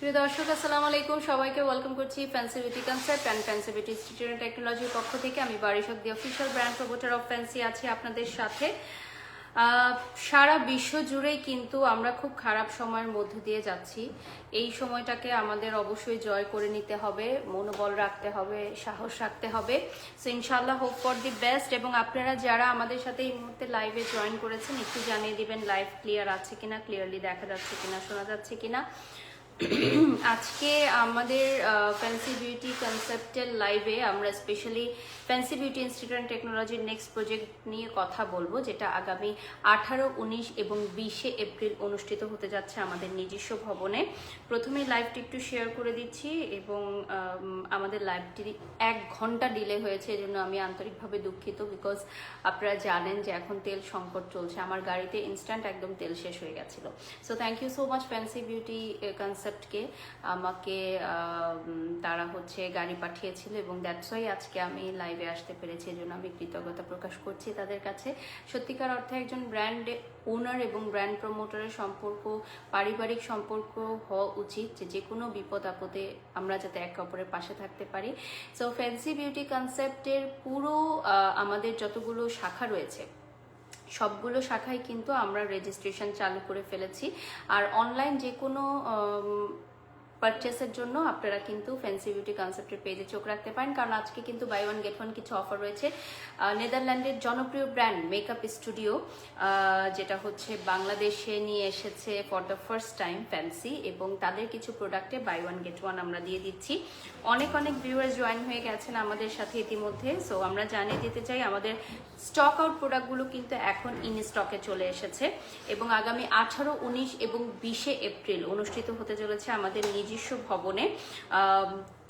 প্রিয় দর্শক আসসালামু আলাইকুম, সবাইকে ওয়েলকাম করছি fancy beauty concept and fancy beauty institute and টেকনোলজির পক্ষ থেকে। আমি বারিশক the official brand promoter of fancy আছি আপনাদের সাথে। সারা বিশ্ব জুড়েই কিন্তু আমরা খুব খারাপ সময়ের মধ্য দিয়ে যাচ্ছি। এই সময়টাকে আমাদের অবশ্যই জয় করে নিতে হবে, মনোবল রাখতে হবে, সাহস রাখতে হবে। সো ইনশাল্লাহ হোপ ফর দি বেস্ট। এবং আপনারা যারা আমাদের সাথে এই মুহূর্তে লাইভে জয়েন করেছেন একটু জানিয়ে দিবেন লাইভ ক্লিয়ার আছে কিনা, ক্লিয়ারলি দেখা যাচ্ছে কিনা, শোনা যাচ্ছে কিনা। আজকে আমাদের ফ্যান্সি বিউটি কনসেপ্টের লাইভে আমরা specially fancy beauty institute and টেকনোলজির নেক্সট প্রজেক্ট নিয়ে কথা বলবো, যেটা আগামী 18, 19 এবং 20 এপ্রিল অনুষ্ঠিত হতে যাচ্ছে আমাদের নিজস্ব ভবনে। প্রথমে লাইভটি একটু শেয়ার করে দিচ্ছি এবং আমাদের লাইভটি 1 ঘন্টা ডিলে হয়েছে, এজন্য আমি আন্তরিকভাবে দুঃখিত। বিকজ আপনারা জানেন যে এখন তেল সংকট চলছে, আমার গাড়িতে ইনস্ট্যান্ট একদম তেল শেষ হয়ে গেছিল। So thank you so much fancy beauty কনসেপ্টকে, আমাকে তারা গাড়ি পাঠিয়েছিল এবং দ্যাটস ওয়াই আজকে আমি লাইভে আসতে পেরেছি, এজন্য আমি কৃতজ্ঞতা প্রকাশ করছি তাদের কাছে। সত্যিকার অর্থে একজন ব্র্যান্ড ওনার এবং ব্র্যান্ড প্রমোটারের সম্পর্ক পারিবারিক সম্পর্ক হওয়া উচিত, যে কোনো বিপদ আপদে আমরা যাতে একে অপরের পাশে থাকতে পারি। সো ফ্যান্সি বিউটি কনসেপ্টের পুরো আমাদের যতগুলো শাখা রয়েছে সবগুলো শাখায় কিন্তু আমরা রেজিস্ট্রেশন চালু করে ফেলেছি। আর অনলাইন যে কোনো পারচেসের জন্য আপনারা কিন্তু ফ্যান্সি বিউটি কনসেপ্টের পেজে চোখ রাখতে পারেন, কারণ আজকে কিন্তু বাই ওয়ান গেট ওয়ান কিছু অফার রয়েছে। নেদারল্যান্ডের জনপ্রিয় ব্র্যান্ড মেকআপ স্টুডিও, যেটা বাংলাদেশে নিয়ে এসেছে for the first time fancy, এবং তাদের কিছু প্রোডাক্টে বাই ওয়ান গেট ওয়ান আমরা দিয়ে দিচ্ছি। অনেক ভিউয়ার্স জয়েন হয়ে গেছেন আমাদের সাথে ইতিমধ্যে। সো আমরা জানিয়ে দিতে চাই আমাদের স্টক আউট প্রোডাক্টগুলো কিন্তু এখন ইন স্টকে চলে এসেছে এবং আগামী 18, 19 এবং 20 এপ্রিল অনুষ্ঠিত হতে চলেছে আমাদের নিজস্ব ভবনে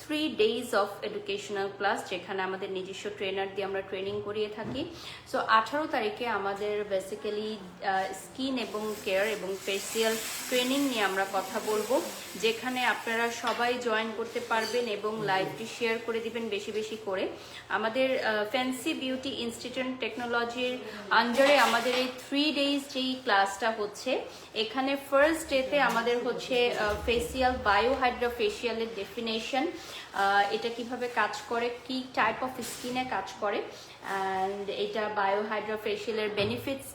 3 days অফ এডুকেশনাল ক্লাস, যেখানে আমাদের নিজস্ব ট্রেনার দিয়ে আমরা ট্রেনিং করিয়ে থাকি। সো 18 তারিখে আমাদের বেসিক্যালি স্কিন এবং কেয়ার এবং ফেসিয়াল ট্রেনিং নিয়ে আমরা কথা বলবো, যেখানে আপনারা সবাই জয়েন করতে পারবেন এবং লাইভটি শেয়ার করে দিবেন বেশি বেশি করে। আমাদের ফ্যান্সি বিউটি ইনস্টিটিউট টেকনোলজির আন্ডারে আমাদের এই 3 days যেই ক্লাসটা হচ্ছে, এখানে ফার্স্ট ডেতে আমাদের ফেসিয়াল বায়োহাইড্রা ফেসিয়ালের ডেফিনেশন, এটা কিভাবে কাজ করে, কি টাইপ অফ স্কিনে কাজ করে, অ্যান্ড এটা বায়োহাইড্রা ফেসিয়ালের বেনিফিটস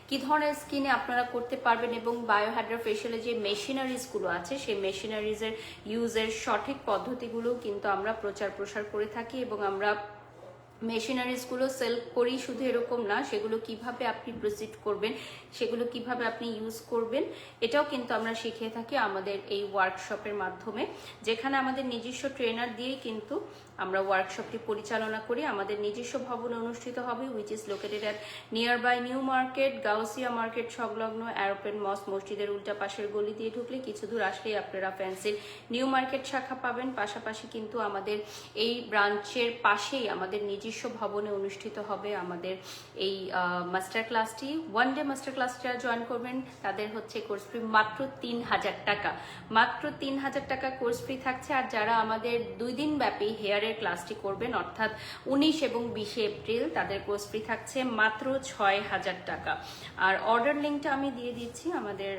কি ধরনের স্কিনে আপনারা করতে পারবেন, এবং বায়োহাইড্রা ফেসিয়ালের যে মেশিনারিজগুলো আছে সেই মেশিনারিজের ইউজের সঠিক পদ্ধতিগুলো কিন্তু আমরা প্রচার প্রসার করে থাকি। এবং আমরা মেশিনারিজগুলো সেল করি, শুধু এরকম না, সেগুলো কিভাবে আপনি প্রসিড করবেন, সেগুলো কিভাবে আপনি ইউজ করবেন, এটাও কিন্তু আমরা শিখিয়ে থাকি আমাদের এই ওয়ার্কশপের মাধ্যমে, যেখানে আমাদের নিজস্ব ট্রেনার দিয়েই কিন্তু আমরা ওয়ার্কশপটি পরিচালনা করি। আমাদের নিজস্ব ভবনে অনুষ্ঠিত হবে, which is located at near by new market, Gausia market সংলগ্ন অ্যারোপ্লেন মসজিদের উল্টা পাশের গলি দিয়ে ঢুকলে কিছু দূর আসলেই আপনারা ফ্যান্সির নিউ মার্কেট শাখা পাবেন। পাশাপাশি কিন্তু আমাদের এই ব্রাঞ্চের পাশেই আমাদের নিজস্ব ভবনে অনুষ্ঠিত হবে আমাদের এই মাস্টার ক্লাসটি। 1 ডে মাস্টার ক্লাস যারা জয়েন করবেন তাদের কোর্স ফি মাত্র 3000 টাকা, মাত্র 3000 টাকা কোর্স ফি থাকছে। আর যারা আমাদের 2 দিন ব্যাপী হেয়ারের ক্লাসটি করবেন, অর্থাৎ 19 এবং 20 এপ্রিল, তাদের কোর্স ফি থাকছে মাত্র 6000 টাকা। আর অর্ডার লিঙ্কটা আমি দিয়ে দিচ্ছি, আমাদের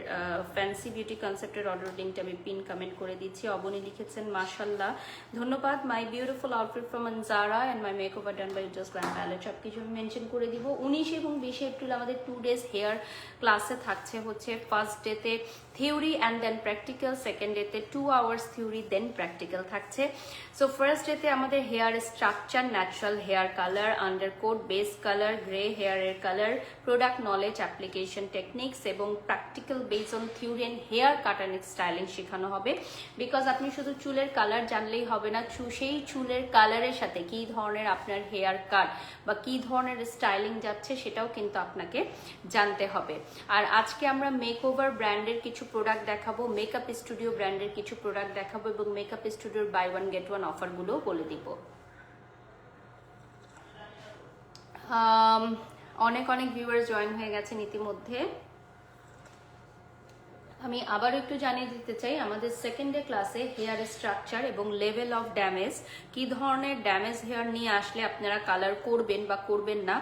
ফ্যান্সি বিউটি কনসেপ্টের অর্ডার লিঙ্কটা আমি পিন কমেন্ট করে দিচ্ছি। অবনী লিখেছেন মাশাল্লাহ, ধন্যবাদ, my beautiful outfit from Anzara and my makeover done by just glam palette, সব কিছু আমি মেনশন করে দিব। 19 এবং 20 এপ্রিল আমাদের 2 days হেয়ার ক্লাসে থাকছে ফার্স্ট ডেতে theory and then practical, second ডেতে 2 hours থিওরি দেন প্র্যাকটিক্যাল থাকছে। সো ফার্স্ট ডেতে আমাদের hair structure, natural hair colour, undercoat, base colour, grey হেয়ারের colour, product knowledge, application techniques এবং practical base on theory and hair কাটার styling শেখানো হবে। Because আপনি শুধু চুলের কালার জানলেই হবে না, সেই চুলের কালারের সাথে কি ধরনের আপনার হেয়ার কাট বা কি ধরনের স্টাইলিং যাচ্ছে সেটাও কিন্তু আপনাকে জানতে হবে। আর আজকে আমরা মেকওভার ব্র্যান্ডের কিছু প্রোডাক্ট দেখাবো, মেকআপ স্টুডিও ব্র্যান্ডের কিছু প্রোডাক্ট দেখাবো এবং মেকআপ স্টুডিওর বাই ওয়ান গেট ওয়ান অফারগুলো বলে দিব। অনেক ভিউয়ার্স জয়েন হয়ে গেছেন ইতিমধ্যে। আমি আবার একটু জানিয়ে দিতে চাই, আমাদের সেকেন্ড ডে ক্লাসে হেয়ার স্ট্রাকচার এবং লেভেল অফ ড্যামেজ, কি ধরনের ড্যামেজ হেয়ার নিয়ে আসলে আপনারা কালার করবেন বা করবেন না,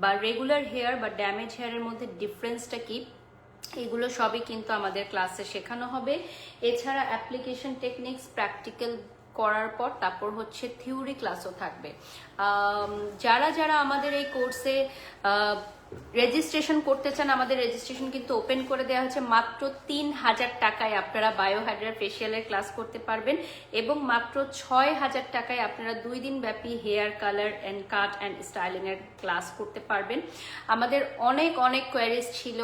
বা রেগুলার হেয়ার বা ড্যামেজ হেয়ারের মধ্যে ডিফারেন্সটা কি, এগুলো সবই কিন্তু আমাদের ক্লাসে শেখানো হবে। এছাড়া অ্যাপ্লিকেশন টেকনিক্স প্র্যাকটিক্যাল করার পর তারপর হচ্ছে থিওরি ক্লাসও থাকবে। যারা যারা আমাদের এই কোর্সে রেজিস্ট্রেশন করতে চান, আমাদের রেজিস্ট্রেশন কিন্তু ওপেন করে দেওয়া হচ্ছে। মাত্র 3000 টাকায় আপনারা বায়োহাইড্রা ফেশিয়ালের ক্লাস করতে পারবেন এবং মাত্র 6000 টাকায় আপনারা 2 দিন ব্যাপী hair colour and cut and styling এর ক্লাস করতে পারবেন। আমাদের অনেক অনেক কোয়ারিজ ছিল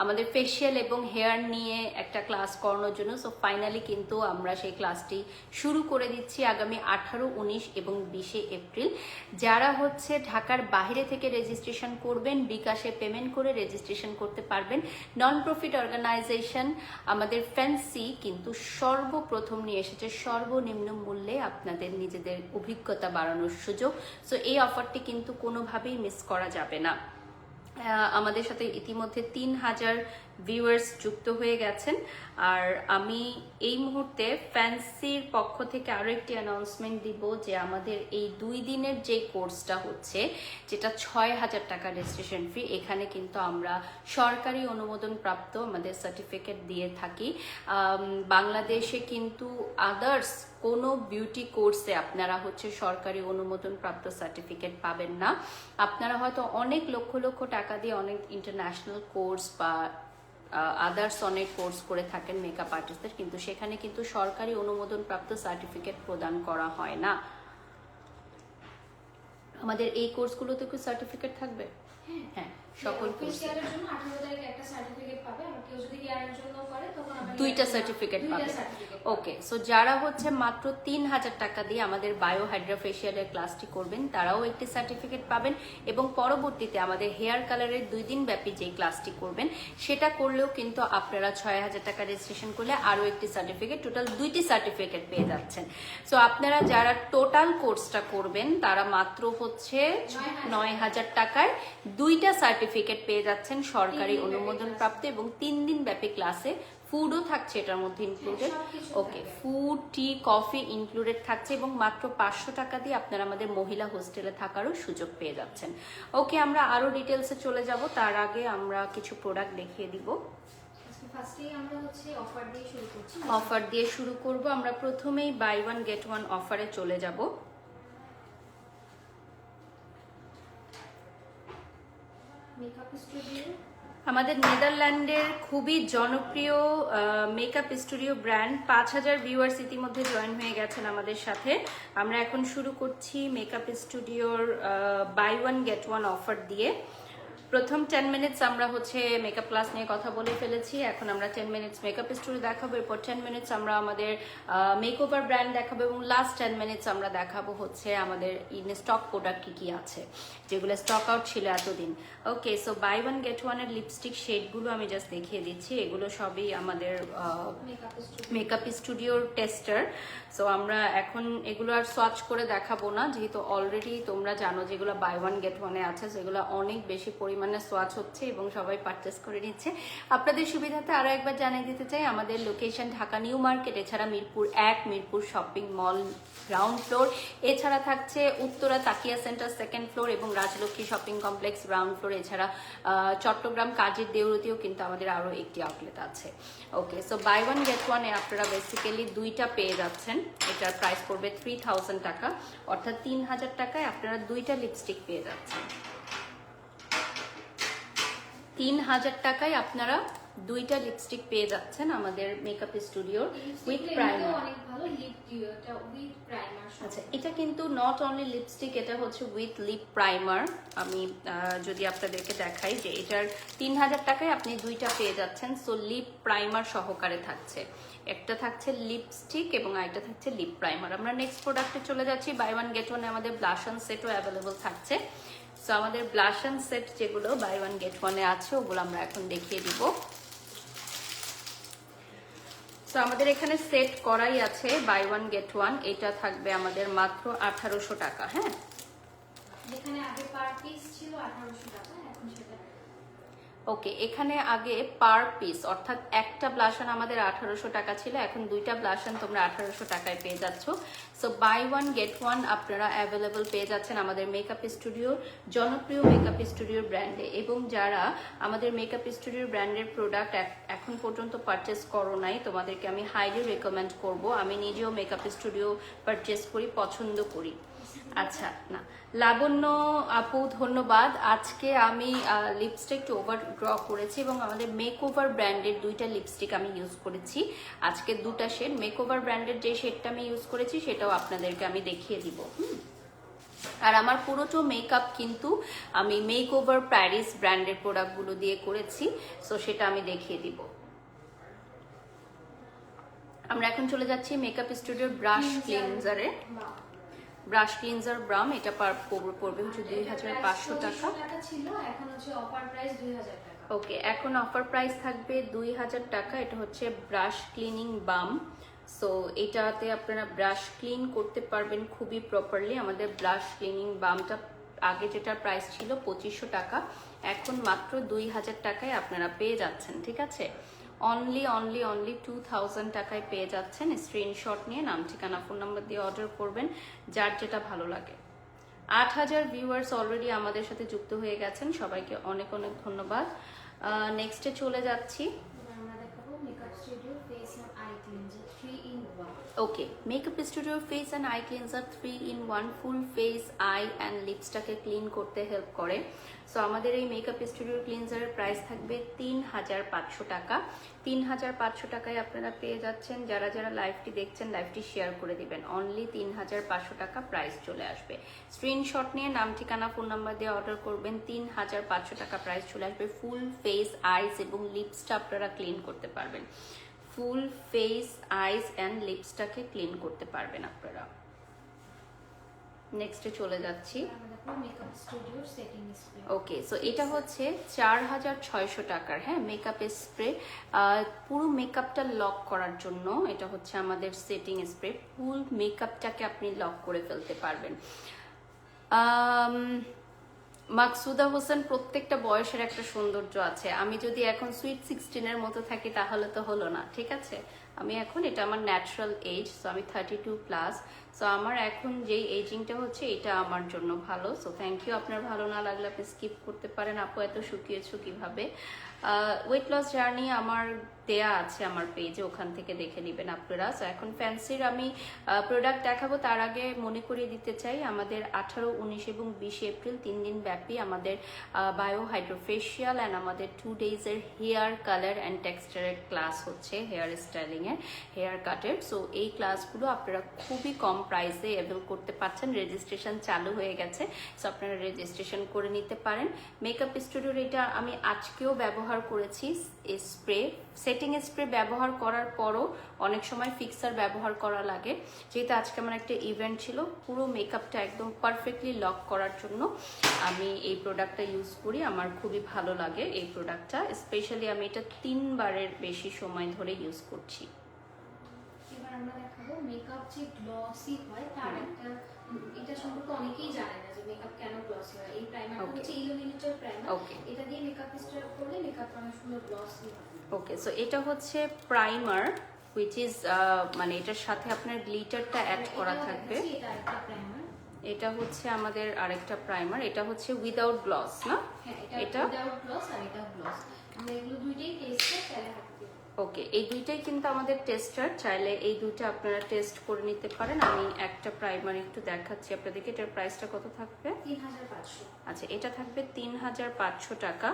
আমাদের ফেশিয়াল এবং হেয়ার নিয়ে একটা ক্লাস করানোর জন্য। সো ফাইনালি কিন্তু আমরা সেই ক্লাসটি শুরু করে দিচ্ছি আগামী 18, 19 এবং 20 এপ্রিল। যারা হচ্ছে ঢাকার বাইরে থেকে রেজিস্ট্রেশন করবেন, বিকাশে পেমেন্ট করে রেজিস্ট্রেশন করতে পারবেন। নন প্রফিট অর্গানাইজেশন আমাদের ফ্যান্সি কিন্তু সর্বপ্রথম নিয়ে এসেছে সর্বনিম্ন মূল্যে আপনাদের নিজেদের অভিজ্ঞতা বাড়ানোর সুযোগ। সো এই অফারটি কিন্তু কোনোভাবেই মিস করা যাবে না। আমাদের সাথে ইতিমধ্যে 3000 ভিউয়ার্স যুক্ত হয়ে গেছেন। আর আমি এই মুহূর্তে ফ্যান্সির পক্ষ থেকে আরো একটি অ্যানাউন্সমেন্ট দিব যে আমাদের এই 2 দিনের যে কোর্সটা হচ্ছে, যেটা 6000 টাকা রেজিস্ট্রেশন ফি, এখানে কিন্তু আমরা সরকারি অনুমোদন প্রাপ্ত আমাদের সার্টিফিকেট দিয়ে থাকি। বাংলাদেশে কিন্তু আদার্স কোনো বিউটি কোর্সে আপনারা হচ্ছে সরকারি অনুমোদন প্রাপ্ত সার্টিফিকেট পাবেন না। আপনারা হয়তো অনেক লক্ষ লক্ষ টাকা দিয়ে অনেক ইন্টারন্যাশনাল কোর্স বা আদার্স অনেক কোর্স করে থাকেন মেকআপ আর্টিস্টদের, কিন্তু সেখানে কিন্তু সরকারি অনুমোদন প্রাপ্ত সার্টিফিকেট প্রদান করা হয় না। আমাদের এই কোর্সগুলোতে কি সার্টিফিকেট থাকবে? হ্যাঁ, সকল ফেশিয়ালের জন্য 18 তারিখে একটা সার্টিফিকেট পাবে, আর কেউ যদি হেয়ারের জন্য করে তখন আমরা 2টা সার্টিফিকেট পাবে। ওকে, সো যারা হচ্ছে মাত্র 3000 টাকা দিয়ে আমাদের বায়োহাইড্রা ফেশিয়ালের ক্লাসটি করবেন তারাও একটি সার্টিফিকেট পাবেন এবং পরবর্তীতে আমাদের হেয়ার কালারের 2 দিন ব্যাপী যে ক্লাসটি করবেন সেটা করলেও কিন্তু আপনারা 6000 টাকা রেজিস্ট্রেশন করলে আরো একটি সার্টিফিকেট, টোটাল 2টি সার্টিফিকেট পেয়ে যাচ্ছেন। সো আপনারা যারা টোটাল কোর্সটা করবেন তারা মাত্র হচ্ছে 9000 টাকায় 2টা সার্টিফিকেট পেয়ে যাচ্ছেন সরকারি অনুমোদন প্রাপ্ত এবং 3 দিন ব্যাপী ক্লাসে ফুডও থাকছে এটার মধ্যে ইনক্লুডেড। ওকে, ফুড, টি, কফি ইনক্লুডেড থাকছে এবং মাত্র 500 টাকা দিয়ে আপনারা আমাদের মহিলা হোস্টেলে থাকারও সুযোগ পেয়ে যাচ্ছেন। ওকে, আমরা আরো ডিটেলসে চলে যাব, তার আগে আমরা কিছু প্রোডাক্ট দেখিয়ে দিব। ফার্স্টেই আমরা হচ্ছে অফার দিয়ে শুরু করছি। অফার দিয়ে শুরু করব। আমরা প্রথমেই বাই 1 গেট 1 অফারে চলে যাব। মেকআপ স্টুডিও আমাদের নেদারল্যান্ডের খুবই জনপ্রিয় মেকআপ স্টুডিও ব্র্যান্ড, 5000 ভিউয়ার্স ইতিমধ্যে জয়েন হয়ে গেছেন আমাদের সাথে। আমরা এখন শুরু করছি মেকআপ স্টুডিওর বাই 1 গেট 1 অফার দিয়ে। প্রথম 10 মিনিটস আমরা হচ্ছে মেকআপ ক্লাস নিয়ে কথা বলে ফেলেছি, এখন আমরা 10 মিনিটস মেকআপ স্টুডিও দেখাবো, এরপর 10 মিনিটস আমরা আমাদের মেকওভার ব্র্যান্ড দেখাবো এবং লাস্ট 10 মিনিটস আমরা দেখাবো হচ্ছে আমাদের ইন স্টক প্রোডাক্ট কি কি আছে যেগুলো স্টক আউট ছিল এতদিন। ওকে, সো বাই 1 গেট 1 এর লিপস্টিক শেডগুলো আমি জাস্ট দেখিয়ে দিচ্ছি। এগুলো সবই আমাদের মেকআপ স্টুডিওর টেস্টার। সো আমরা এখন এগুলো আর সোয়াচ করে দেখাবো না, যেহেতু অলরেডি তোমরা জানো যেগুলো বাই 1 গেট 1 এ আছে, যেগুলো অনেক বেশি পরিমাণে সোয়াচ হচ্ছে এবং সবাই পারচেস করে নিচ্ছে। আপনাদের সুবিধাতে আরো একবার জানিয়ে দিতে চাই আমাদের লোকেশন ঢাকা নিউ মার্কেট, এছাড়া Mirpur 1 Mirpur shopping mall ground floor, এছাড়া থাকছে উত্তরা তাকিয়া সেন্টার 2nd ফ্লোর এবং Rajlakshmi shopping complex ground floor. এছাড়া চট্টগ্রাম কাজের দেউরতিও কিন্তু আমাদের আরো একটি আউটলেট আছে। ওকে, সো বাই 1 গেট 1 এ আপনারা বেসিক্যালি 2টা পেয়ে যাচ্ছেন। এটার প্রাইস পড়বে 3000 টাকা, অর্থাৎ 3000 টাকায় আপনারা 2টা লিপস্টিক পেয়ে যাচ্ছেন। 3000 টাকায় আপনারা 2টা লিপস্টিক পেয়ে যাচ্ছেন আমাদের মেকআপ স্টুডিওর উইথ প্রাইমার। অনেক ভালো লিপ ডিওটা উইথ প্রাইমার। আচ্ছা, এটা কিন্তু নট অনলি লিপস্টিক, এটা হচ্ছে উইথ লিপ প্রাইমার। আমি যদি আপনাদেরকে দেখাই যে এটার 3000 টাকায় আপনি 2টা পেয়ে যাচ্ছেন। সো লিপ প্রাইমার সহকারে থাকছে, একটা থাকছে লিপস্টিক এবং আরেকটা থাকছে লিপ প্রাইমার। আমরা নেক্সট প্রোডাক্টে চলে যাচ্ছি। বাই 1 গেট 1 এ আমাদের ব্লাশন সেটও অ্যাভেলেবল থাকছে। সো আমাদের ব্লাশন সেট যেগুলো বাই 1 গেট 1 এ আছে ওগুলো আমরা এখন দেখিয়ে দিব। তো আমাদের এখানে সেট করাই আছে বাই 1 গেট 1, এটা থাকবে আমাদের মাত্র 1800 টাকা। হ্যাঁ, যেখানে আগে পার পিস ছিল 1800 টাকা, এখন সেটা ওকে, এখানে আগে পার পিস অর্থাৎ একটা ব্লাশন আমাদের 1800 টাকা ছিল, এখন দুইটা ব্লাশন তোমরা 1800 টাকায় পেয়ে যাচ্ছ। So buy one get one আপনারা অ্যাভেলেবল পেয়ে যাচ্ছেন আমাদের মেকআপ স্টুডিওর জনপ্রিয় মেকআপ স্টুডিওর ব্র্যান্ডে। এবং যারা আমাদের মেকআপ স্টুডিওর ব্র্যান্ডের প্রোডাক্ট এখন পর্যন্ত পারচেস করো নাই, তোমাদেরকে আমি হাইলি রেকমেন্ড করব। আমি নিজেও মেকআপ স্টুডিও পারচেস করি, পছন্দ করি। আচ্ছা, না লাবণ্য আপু ধন্যবাদ। আজকে আমি লিপস্টিক একটু ওভার ড্র করেছি এবং আমাদের মেকওভার ব্র্যান্ডের দুইটা লিপস্টিক আমি ইউজ করেছি আজকে, দুটা শেড। মেকওভার ব্র্যান্ডের যে শেডটা আমি ইউজ করেছি সেটাও আপনাদেরকে আমি দেখিয়ে দিব। আর আমার পুরোটো মেকআপ কিন্তু আমি মেকওভার প্যারিস ব্র্যান্ডের প্রোডাক্টগুলো দিয়ে করেছি, সো সেটা আমি দেখিয়ে দিব। আমরা এখন চলে যাচ্ছি মেকআপ স্টুডিওর ব্রাশ ক্লিনজারে। ব্রাশ ক্লিনজার ব্রাম, এটা পড়বে হচ্ছে 2500 টাকা। ছিল, এখন হচ্ছে অফার প্রাইস 2000 টাকা। ওকে, এখন অফার প্রাইস থাকবে 2000 টাকা। এটা হচ্ছে ব্রাশ ক্লিনিং বাম। সো এটাতে আপনারা ব্রাশ ক্লিন করতে পারবেন খুবই প্রপারলি। আমাদের ব্রাশ ক্লিনিং বামটা আগে যেটা প্রাইস ছিল 2500 টাকা, এখন মাত্র 2000 টাকায় আপনারা পেয়ে যাচ্ছেন, ঠিক আছে? অনলি 2000 টাকায় পেয়ে যাচ্ছেন। স্ক্রিনশট নিয়ে নাম ঠিকানা ফোন নাম্বার দিয়ে অর্ডার করবেন, যার যেটা ভালো লাগে। 8000 ভিউয়ার্স অলরেডি আমাদের সাথে যুক্ত হয়ে গেছেন, সবাইকে অনেক অনেক ধন্যবাদ। নেক্সটে চলে যাচ্ছি। আমরা দেখাবো makeup studio face and eye cleanser 3 in 1। Okay, makeup স্টুডিওর face and eye cleanser 3 in 1 full face, eye and লিপসটাকে ক্লিন করতে হেল্প করে। সো আমাদের এই মেকআপ স্টুডিওর ক্লিনজারের প্রাইস থাকবে 3500 টাকা। 3500 টাকায় আপনারা পেয়ে যাচ্ছেন। যারা যারা লাইভটি দেখছেন লাইভটি শেয়ার করে দিবেন, অনলি 3500 টাকা প্রাইস চলে আসবে। স্ক্রিনশট নিয়ে নাম ঠিকানা ফোন নাম্বার দিয়ে অর্ডার করবেন, 3500 টাকা প্রাইস চলে আসবে। ফুল ফেস, আইস এবং লিপসটা আপনারা ক্লিন করতে পারবেন। ফুল ফেস, আইস অ্যান্ড লিপসটাকে ক্লিন করতে পারবেন আপনারা। নেক্সটে চলে যাচ্ছি। আমরা দেখাবো মেকআপ স্টুডিওর সেটিং স্প্রে। ওকে, সো এটা হচ্ছে 4600 টাকার, হ্যাঁ, মেকআপ স্প্রে। পুরো মেকআপটা লক করার জন্য এটা হচ্ছে আমাদের সেটিং স্প্রে। ফুল মেকআপটাকে আপনি লক করে ফেলতে পারবেন। মাকসুদা হোসেন, প্রত্যেকটা বয়সের একটা সৌন্দর্য আছে। আমি যদি এখন সুইট 16-এর মতো থাকি তাহলে তো হলো না, ঠিক আছে? আমি এখন, এটা আমার ন্যাচারাল এজ, সো আমি 32+। সো আমার এখন যেই এজিংটা হচ্ছে এটা আমার জন্য ভালো। So thank you. আপনার ভালো না লাগলে আপনি স্কিপ করতে পারেন। আপু এত শুকিয়েছো কিভাবে? ওয়েট লস জার্নি আমার দেয়া আছে আমার পেজে, ওখান থেকে দেখে নেবেন আপনারা। সো এখন ফ্যান্সির আমি প্রোডাক্ট দেখাবো, তার আগে মনে করিয়ে দিতে চাই আমাদের 18, 19 এবং 20 এপ্রিল 3 দিন ব্যাপী আমাদের বায়ো হাইড্রোফেশিয়াল অ্যান্ড আমাদের 2 ডেজের হেয়ার কালার অ্যান্ড টেক্সচারের ক্লাস হচ্ছে, হেয়ার স্টাইলিংয়ের, হেয়ার কাটের। সো এই ক্লাসগুলো আপনারা খুবই কম প্রাইসে অ্যাভেল করতে পারছেন। রেজিস্ট্রেশন চালু হয়ে গেছে, সো আপনারা রেজিস্ট্রেশন করে নিতে পারেন। মেকআপ স্টুডিওর এটা আমি আজকেও ব্যবহার করেছি স্প্রে, সেটিং স্প্রে ব্যবহার করার পরও অনেক সময় ফিক্সার ব্যবহার করা লাগে। যেহেতু আজকে আমার একটা ইভেন্ট ছিল, পুরো মেকআপটা একদম পারফেক্টলি লক করার জন্য আমি এই প্রোডাক্টটা ইউজ করি। আমার খুবই ভালো লাগে এই প্রোডাক্টটা, স্পেশালি আমি এটা 3 বারের বেশি সময় ধরে ইউজ করছি। এবার আমরা দেখাবো মেকআপ যে গ্লসি হয় তার একটা, এটা সম্পর্কে অনেকেই জানে না যে মেকআপ কেন গ্লসি হয়। এই প্রাইমারটা হচ্ছে ইলুমিনেটর প্রাইমার। এটা দিয়ে মেকআপ স্টাইল করলে মেকআপ অনেক সুন্দর গ্লসি হয়। ওকে, সো এটা হচ্ছে প্রাইমার, হুইচ ইজ মানে এটার সাথে আপনার গ্লিটারটা অ্যাড করা থাকবে। এটা একটা প্রাইমার, এটা হচ্ছে আমাদের আরেকটা প্রাইমার। এটা হচ্ছে উইদাউট গ্লস না? হ্যাঁ, এটা উইদাউট গ্লস আর এটা গ্লস। আমরা এগুলো দুইটাই টেস্ট করে তাহলে হাতে। ওকে, এই দুইটাই কিন্তু আমাদের টেস্টার, চাইলে এই দুইটা আপনারা টেস্ট করে নিতে পারেন। আমি একটা প্রাইমার একটু দেখাচ্ছি আপনাদেরকে। এটার প্রাইসটা কত থাকবে? 3500। আচ্ছা, এটা থাকবে 3500 টাকা।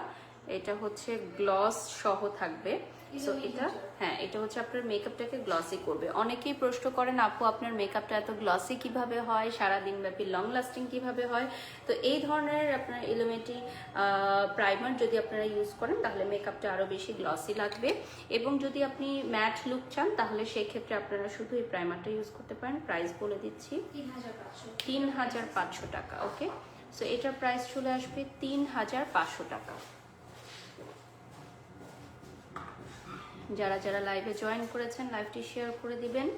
এটা হচ্ছে গ্লস সহ থাকবে। সো এটা, হ্যাঁ, এটা হচ্ছে আপনার মেকআপটাকে গ্লসি করবে। অনেকেই প্রশ্ন করেন আপু আপনার মেকআপটা এত গ্লসি কিভাবে হয়, সারাদিন ব্যাপী লং লাস্টিং কিভাবে হয়? তো এই ধরনের আপনার ইলুমিনেটি প্রাইমার যদি আপনারা ইউজ করেন তাহলে মেকআপটা আরো বেশি গ্লসি লাগবে। এবং যদি আপনি ম্যাট লুক চান তাহলে সেই ক্ষেত্রে আপনারা শুধু এই প্রাইমারটা ইউজ করতে পারেন। প্রাইস বলে দিচ্ছি, 3500 টাকা। ওকে, সো এটার প্রাইস চলে আসবে 3500 টাকা। যারা যারা লাইভে জয়েন করেছেন লাইভটি শেয়ার করে দিবেন।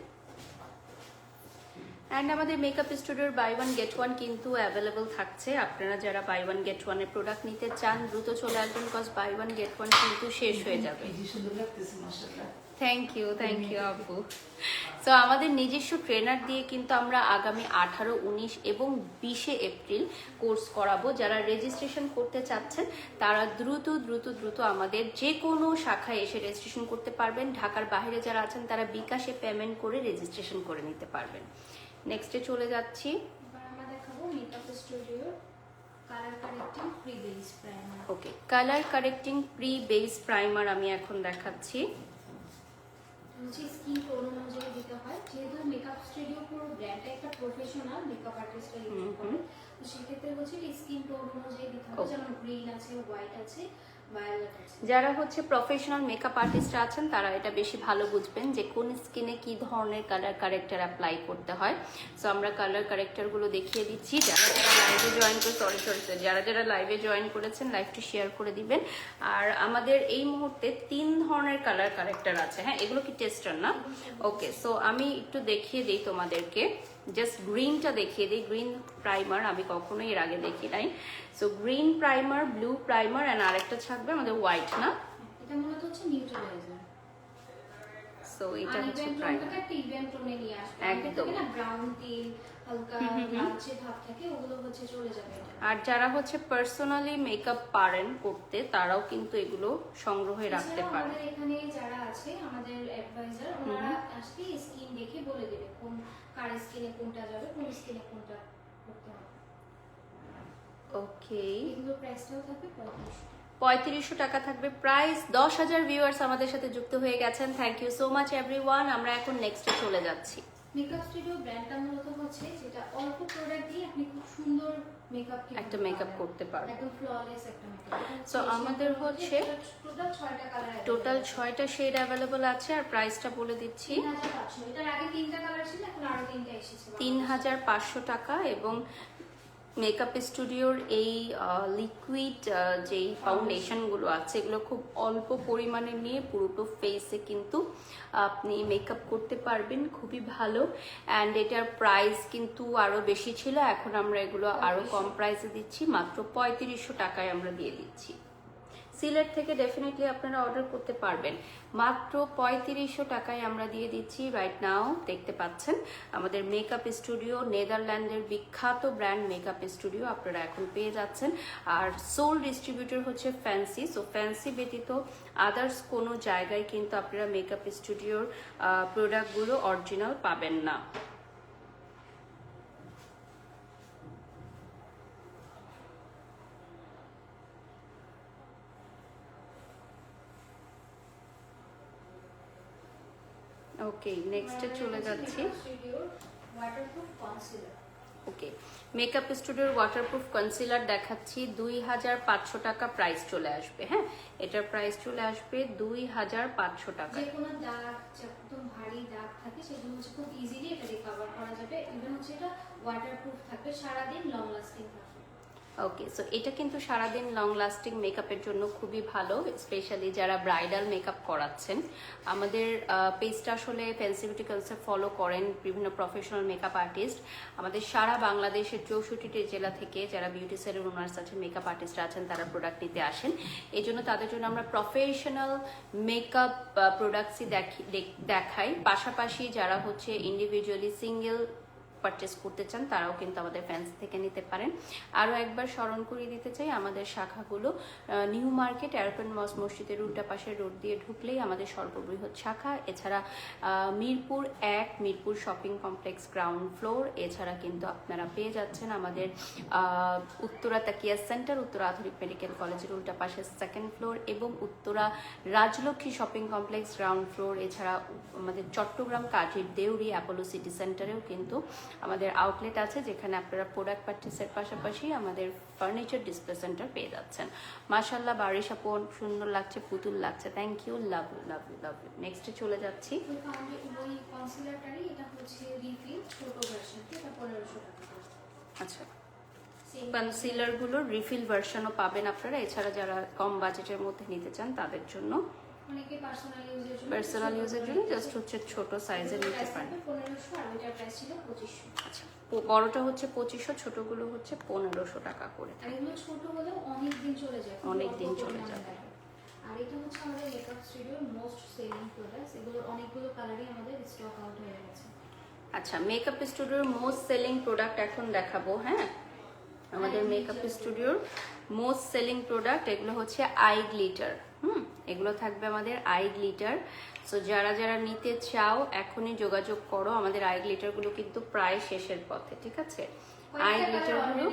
অ্যান্ড আমাদের মেকআপ স্টুডিওর বাই ওয়ান গেট ওয়ান কিন্তু অ্যাভেলেবল থাকছে। আপনারা যারা বাই ওয়ান গেট ওয়ানের প্রোডাক্ট নিতে চান দ্রুত চলে আসবেন, cause buy one get one কিন্তু শেষ হয়ে যাবে। থ্যাংক ইউ আপু। সো আমাদের নিজস্ব ট্রেনার দিয়ে কিন্তু আমরা আগামী 18, 19 এবং 20 এপ্রিল কোর্স করাবো। যারা রেজিস্ট্রেশন করতে চাচ্ছেন তারা দ্রুত আমাদের যে কোনো শাখায় এসে রেজিস্ট্রেশন করতে পারবেন। ঢাকার বাইরে যারা আছেন তারা বিকাশে পেমেন্ট করে রেজিস্ট্রেশন করে নিতে পারবেন। নেক্সটে চলে যাচ্ছি। এবার আমরা দেখাবো মেকআপ স্টুডিওর colour correcting pre base primer. Okay, colour correcting pre base primer আমি এখন দেখাচ্ছি। হচ্ছে স্কিন টোন অনুযায়ী দিতে হয়, যেহেতু মেকআপ স্টুডিও পুরো ব্র্যান্ডটা একটা প্রফেশনাল মেকআপ আর্টিস্টরা ইউজ করে, তো সেক্ষেত্রে হচ্ছে স্কিন টোন অনুযায়ী দিতে হবে, যেমন গ্রিন আছে, হোয়াইট আছে, ভায়োলেট আছে। যারা হচ্ছে প্রফেশনাল মেকআপ আর্টিস্ট আছেন তারা এটা বেশি ভালো বুঝবেন যে কোন স্কিনে কি ধরনের কালার কারেক্টার অ্যাপ্লাই করতে হয়। সো আমরা কালার কারেক্টারগুলো দেখিয়ে দিচ্ছি। যারা লাইভে জয়েন করে যারা লাইভে জয়েন করেছেন লাইভটি শেয়ার করে দিবেন। আর আমাদের এই মুহূর্তে 3 ধরনের কালার কারেক্টার আছে। হ্যাঁ, এগুলো কি টেস্টার না? ওকে, সো আমি একটু দেখিয়ে দিই তোমাদেরকে, জাস্ট গ্রিনটা দেখিয়ে দিই। গ্রিন প্রাইমার আমি কখনোই এর আগে দেখি নাই। So green primer, blue primer and আরেকটা থাকবে আমাদের হোয়াইট না? এটা মূলত হচ্ছে নিউট্রালাইজার। সো এটা হচ্ছে প্রাইমার। একটা ইভেন্ট টোনে নিয়ে আসবে। একদম না ব্রাউন টিল হালকা লালচে ভাব থাকে, ওগুলো হচ্ছে চলে যাবে এটা। আর যারা হচ্ছে পার্সোনালি মেকআপ পারেন করতে তারাও কিন্তু এগুলো সংগ্রহে রাখতে পারেন। আমাদের এখানে যারা আছে আমাদের অ্যাডভাইজার, ওনারা আসলে স্কিন দেখে বলে দেবে কোন কার স্কিনে কোনটা যাবে, কোন স্কিনে কোনটা করতে হবে। ওকে, এগুলো প্রাইসটাও থাকবে 3500 টাকা থাকবে প্রাইস। 10,000 ভিউয়ার্স আমাদের সাথে যুক্ত হয়ে গেছেন। Thank you so much everyone. আমরা এখন নেক্সটে চলে যাচ্ছি। মেকআপ স্টুডিও ব্র্যান্ডটা মূলত হচ্ছে যেটা অল্প প্রোডাক্ট দিয়ে আপনি খুব সুন্দর একটা মেকআপ করতে পারবেন, একদম ফ্ললেস একটা মেকআপ। সো আমাদের হচ্ছে টোটাল 6টা কালার, টোটাল 6টা শেড অ্যাভেলেবল আছে। আর প্রাইসটা বলে দিচ্ছি, 3500। এটার আগে 3টা কালার ছিল, এখন আরো 3টা এসেছে। 3500 টাকা। এবং মেকআপ স্টুডিওর এই লিকুইড যেই ফাউন্ডেশনগুলো আছে এগুলো খুব অল্প পরিমাণে নিয়ে পুরোটো ফেসে কিন্তু আপনি মেকআপ করতে পারবেন, খুবই ভালো। অ্যান্ড এটার প্রাইস কিন্তু আরও বেশি ছিল, এখন আমরা এগুলো আরও কম প্রাইসে দিচ্ছি, মাত্র 3500 টাকায় আমরা দিয়ে দিচ্ছি। সিলেট থেকে ডেফিনেটলি আপনারা অর্ডার করতে পারবেন, মাত্র 3500 টাকায় আমরা দিয়ে দিচ্ছি রাইট নাও। দেখতে পাচ্ছেন আমাদের মেকআপ স্টুডিও, নেদারল্যান্ডের বিখ্যাত ব্র্যান্ড মেকআপ স্টুডিও আপনারা এখন পেয়ে যাচ্ছেন। আর সোল ডিস্ট্রিবিউটর হচ্ছে ফ্যান্সি। সো ফ্যান্সি ব্যতীত আদার্স কোনো জায়গায় কিন্তু আপনারা মেকআপ স্টুডিওর প্রোডাক্টগুলো অরিজিনাল পাবেন না। ওকে, নেক্সটে চলে যাচ্ছি। ওকে, মেকআপ স্টুডিওর ওয়াটারপ্রুফ কনসিলার দেখাচ্ছি। 2500 টাকা প্রাইস চলে আসবে। হ্যাঁ, এটার প্রাইস চলে আসবে 2500 টাকা। যে কোনো দাগ, একদম ভারী দাগ থাকে সেগুলো হচ্ছে খুব ইজিলি এটা দিয়ে কভার করা যাবে। ইভেন হচ্ছে এটা ওয়াটারপ্রুফ থাকবে, সারাদিন লং লাস্টিং থাকবে। ওকে, সো এটা কিন্তু সারাদিন লং লাস্টিং মেকআপের জন্য খুবই ভালো, স্পেশালি যারা ব্রাইডাল মেকআপ করাচ্ছেন। আমাদের পেজটা আসলে ফ্যান্সি বিউটি কনসেপ্ট ফলো করেন বিভিন্ন প্রফেশনাল মেকআপ আর্টিস্ট। আমাদের সারা বাংলাদেশের 64টি জেলা থেকে যারা বিউটি সেলুন ওনার্স আছেন, মেকআপ আর্টিস্ট আছেন, তারা প্রোডাক্ট নিতে আসেন। এই জন্য তাদের জন্য আমরা প্রফেশনাল মেকআপ প্রোডাক্টসই দেখাই। পাশাপাশি যারা হচ্ছে ইন্ডিভিজুয়ালি সিঙ্গেল পারচেস করতে চান তারাও কিন্তু আমাদের ফ্যান্স থেকে নিতে পারেন। আরও একবার স্মরণ করিয়ে দিতে চাই আমাদের শাখাগুলো নিউ মার্কেট এয়ারপোর্ট মসজিদের উল্টা পাশের রোড দিয়ে ঢুকলেই আমাদের সর্ববৃহৎ শাখা। এছাড়া Mirpur 1 Mirpur shopping complex ground floor. এছাড়া কিন্তু আপনারা পেয়ে যাচ্ছেন আমাদের উত্তরা তাকিয়া সেন্টার, উত্তরা আধুনিক মেডিকেল কলেজের উল্টা পাশের 2nd ফ্লোর এবং Uttara Rajlakshmi shopping complex ground floor. এছাড়া আমাদের চট্টগ্রাম কাজীর দেউরি অ্যাপোলো সিটি সেন্টারেও কিন্তু আমাদের আউটলেট আছে, যেখানে আপনারা প্রোডাক্ট পারচেসের পাশাপাশি আমাদের ফার্নিচার ডিসপ্লে সেন্টার পেয়ে যাচ্ছেন। মাশাআল্লাহ বারিশ আপু সুন্দর লাগছে, পুতুল লাগছে। Thank you, love you love you love you. নেক্সটে চলে যাচ্ছি। ওই কনসিলারটারই এটা হচ্ছে রিফিল ছোট ভার্সন, এটা 1500 টাকা। আচ্ছা, কনসিলারগুলোর রিফিল ভার্সনও পাবেন আপনারা। এছাড়া যারা কম বাজেটের মধ্যে নিতে চান তাদের জন্য অনেকে পার্সোনাল ইউজের জন্য পার্সোনাল ইউজের জন্য জাস্ট হচ্ছে ছোট সাইজের নিতে পারেন। 1500 আর ওইটার প্রাইস ছিল 2500। আচ্ছা, বড়টা হচ্ছে 2500, ছোটগুলো হচ্ছে 1500 টাকা করে। আর এগুলো ছোট হলেও অনেক দিন চলে যায়, অনেক দিন চলে যাবে। আর এটা হচ্ছে আমাদের মেকআপ স্টুডিওর মোস্ট সেলিং প্রোডাক্টস। এগুলোর অনেকগুলো কালারই আমাদের স্টক আউট হয়ে গেছে। আচ্ছা, মেকআপ স্টুডিওর মোস্ট সেলিং প্রোডাক্ট এখন দেখাবো। হ্যাঁ, আমাদের মেকআপ স্টুডিওর মোস্ট সেলিং প্রোডাক্ট এগুলো হচ্ছে আই গ্লিটার। এগুলো থাকবে আমাদের আই গ্লিটার। সো যারা যারা নিতে চাও এখনই যোগাযোগ করো। আমাদের আই গ্লিটারগুলো কিন্তু প্রায় শেষের পথে, ঠিক আছে? আই গ্লিটারগুলো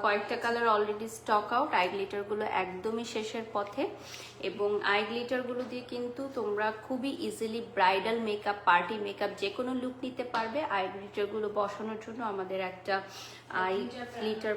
কয়েকটা colour already stock out. Eye গ্লিটারগুলো একদমই শেষের পথে, এবং আই গ্লিটারগুলো দিয়ে কিন্তু তোমরা খুবই easily bridal makeup, party makeup যে কোনো লুক নিতে পারবে। আই গ্লিটারগুলো বসানোর জন্য আমাদের একটা আই গ্লিটার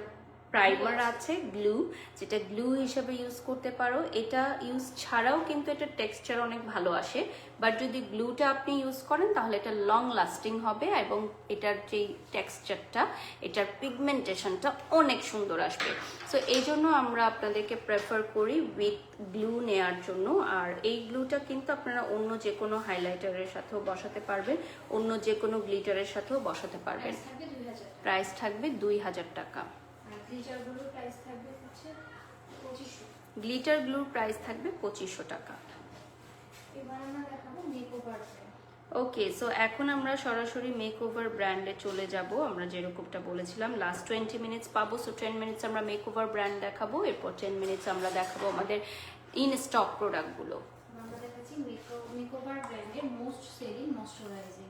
প্রাইমার আছে, গ্লু, যেটা গ্লু হিসেবে ইউজ করতে পারো। এটা ইউজ ছাড়াও কিন্তু এটার টেক্সচার অনেক ভালো আসে, বাট যদি গ্লুটা আপনি ইউজ করেন তাহলে এটা লং লাস্টিং হবে, এবং এটার যে টেক্সচারটা, এটার পিগমেন্টেশনটা অনেক সুন্দর আসবে। সো এই জন্য আমরা আপনাদেরকে প্রেফার করি উইথ গ্লু নেওয়ার জন্য। আর এই গ্লুটা কিন্তু আপনারা অন্য যে কোনো হাইলাইটারের সাথেও বসাতে পারবেন, অন্য যে কোনো গ্লিটারের সাথেও বসাতে পারবেন। প্রাইস থাকবে 2000 টাকা। গ্লিটারগুলোর প্রাইস থাকবে হচ্ছে 2500। গ্লিটার গ্লুর প্রাইস থাকবে 2500 টাকা। এবার আমরা দেখাবো মেকওভার। ওকে, সো এখন আমরা সরাসরি মেকওভার ব্র্যান্ডে চলে যাব। আমরা যেরকমটা বলেছিলাম লাস্ট 20 মিনিটস পাবো। সো 10 মিনিটস আমরা মেকওভার ব্র্যান্ড দেখাবো, এরপর 10 মিনিটস আমরা দেখাবো আমাদের ইন স্টক প্রোডাক্টগুলো। আমরা দেখাচ্ছি মেকওভার ব্র্যান্ডের মোস্ট সেলিং ময়শ্চারাইজিং।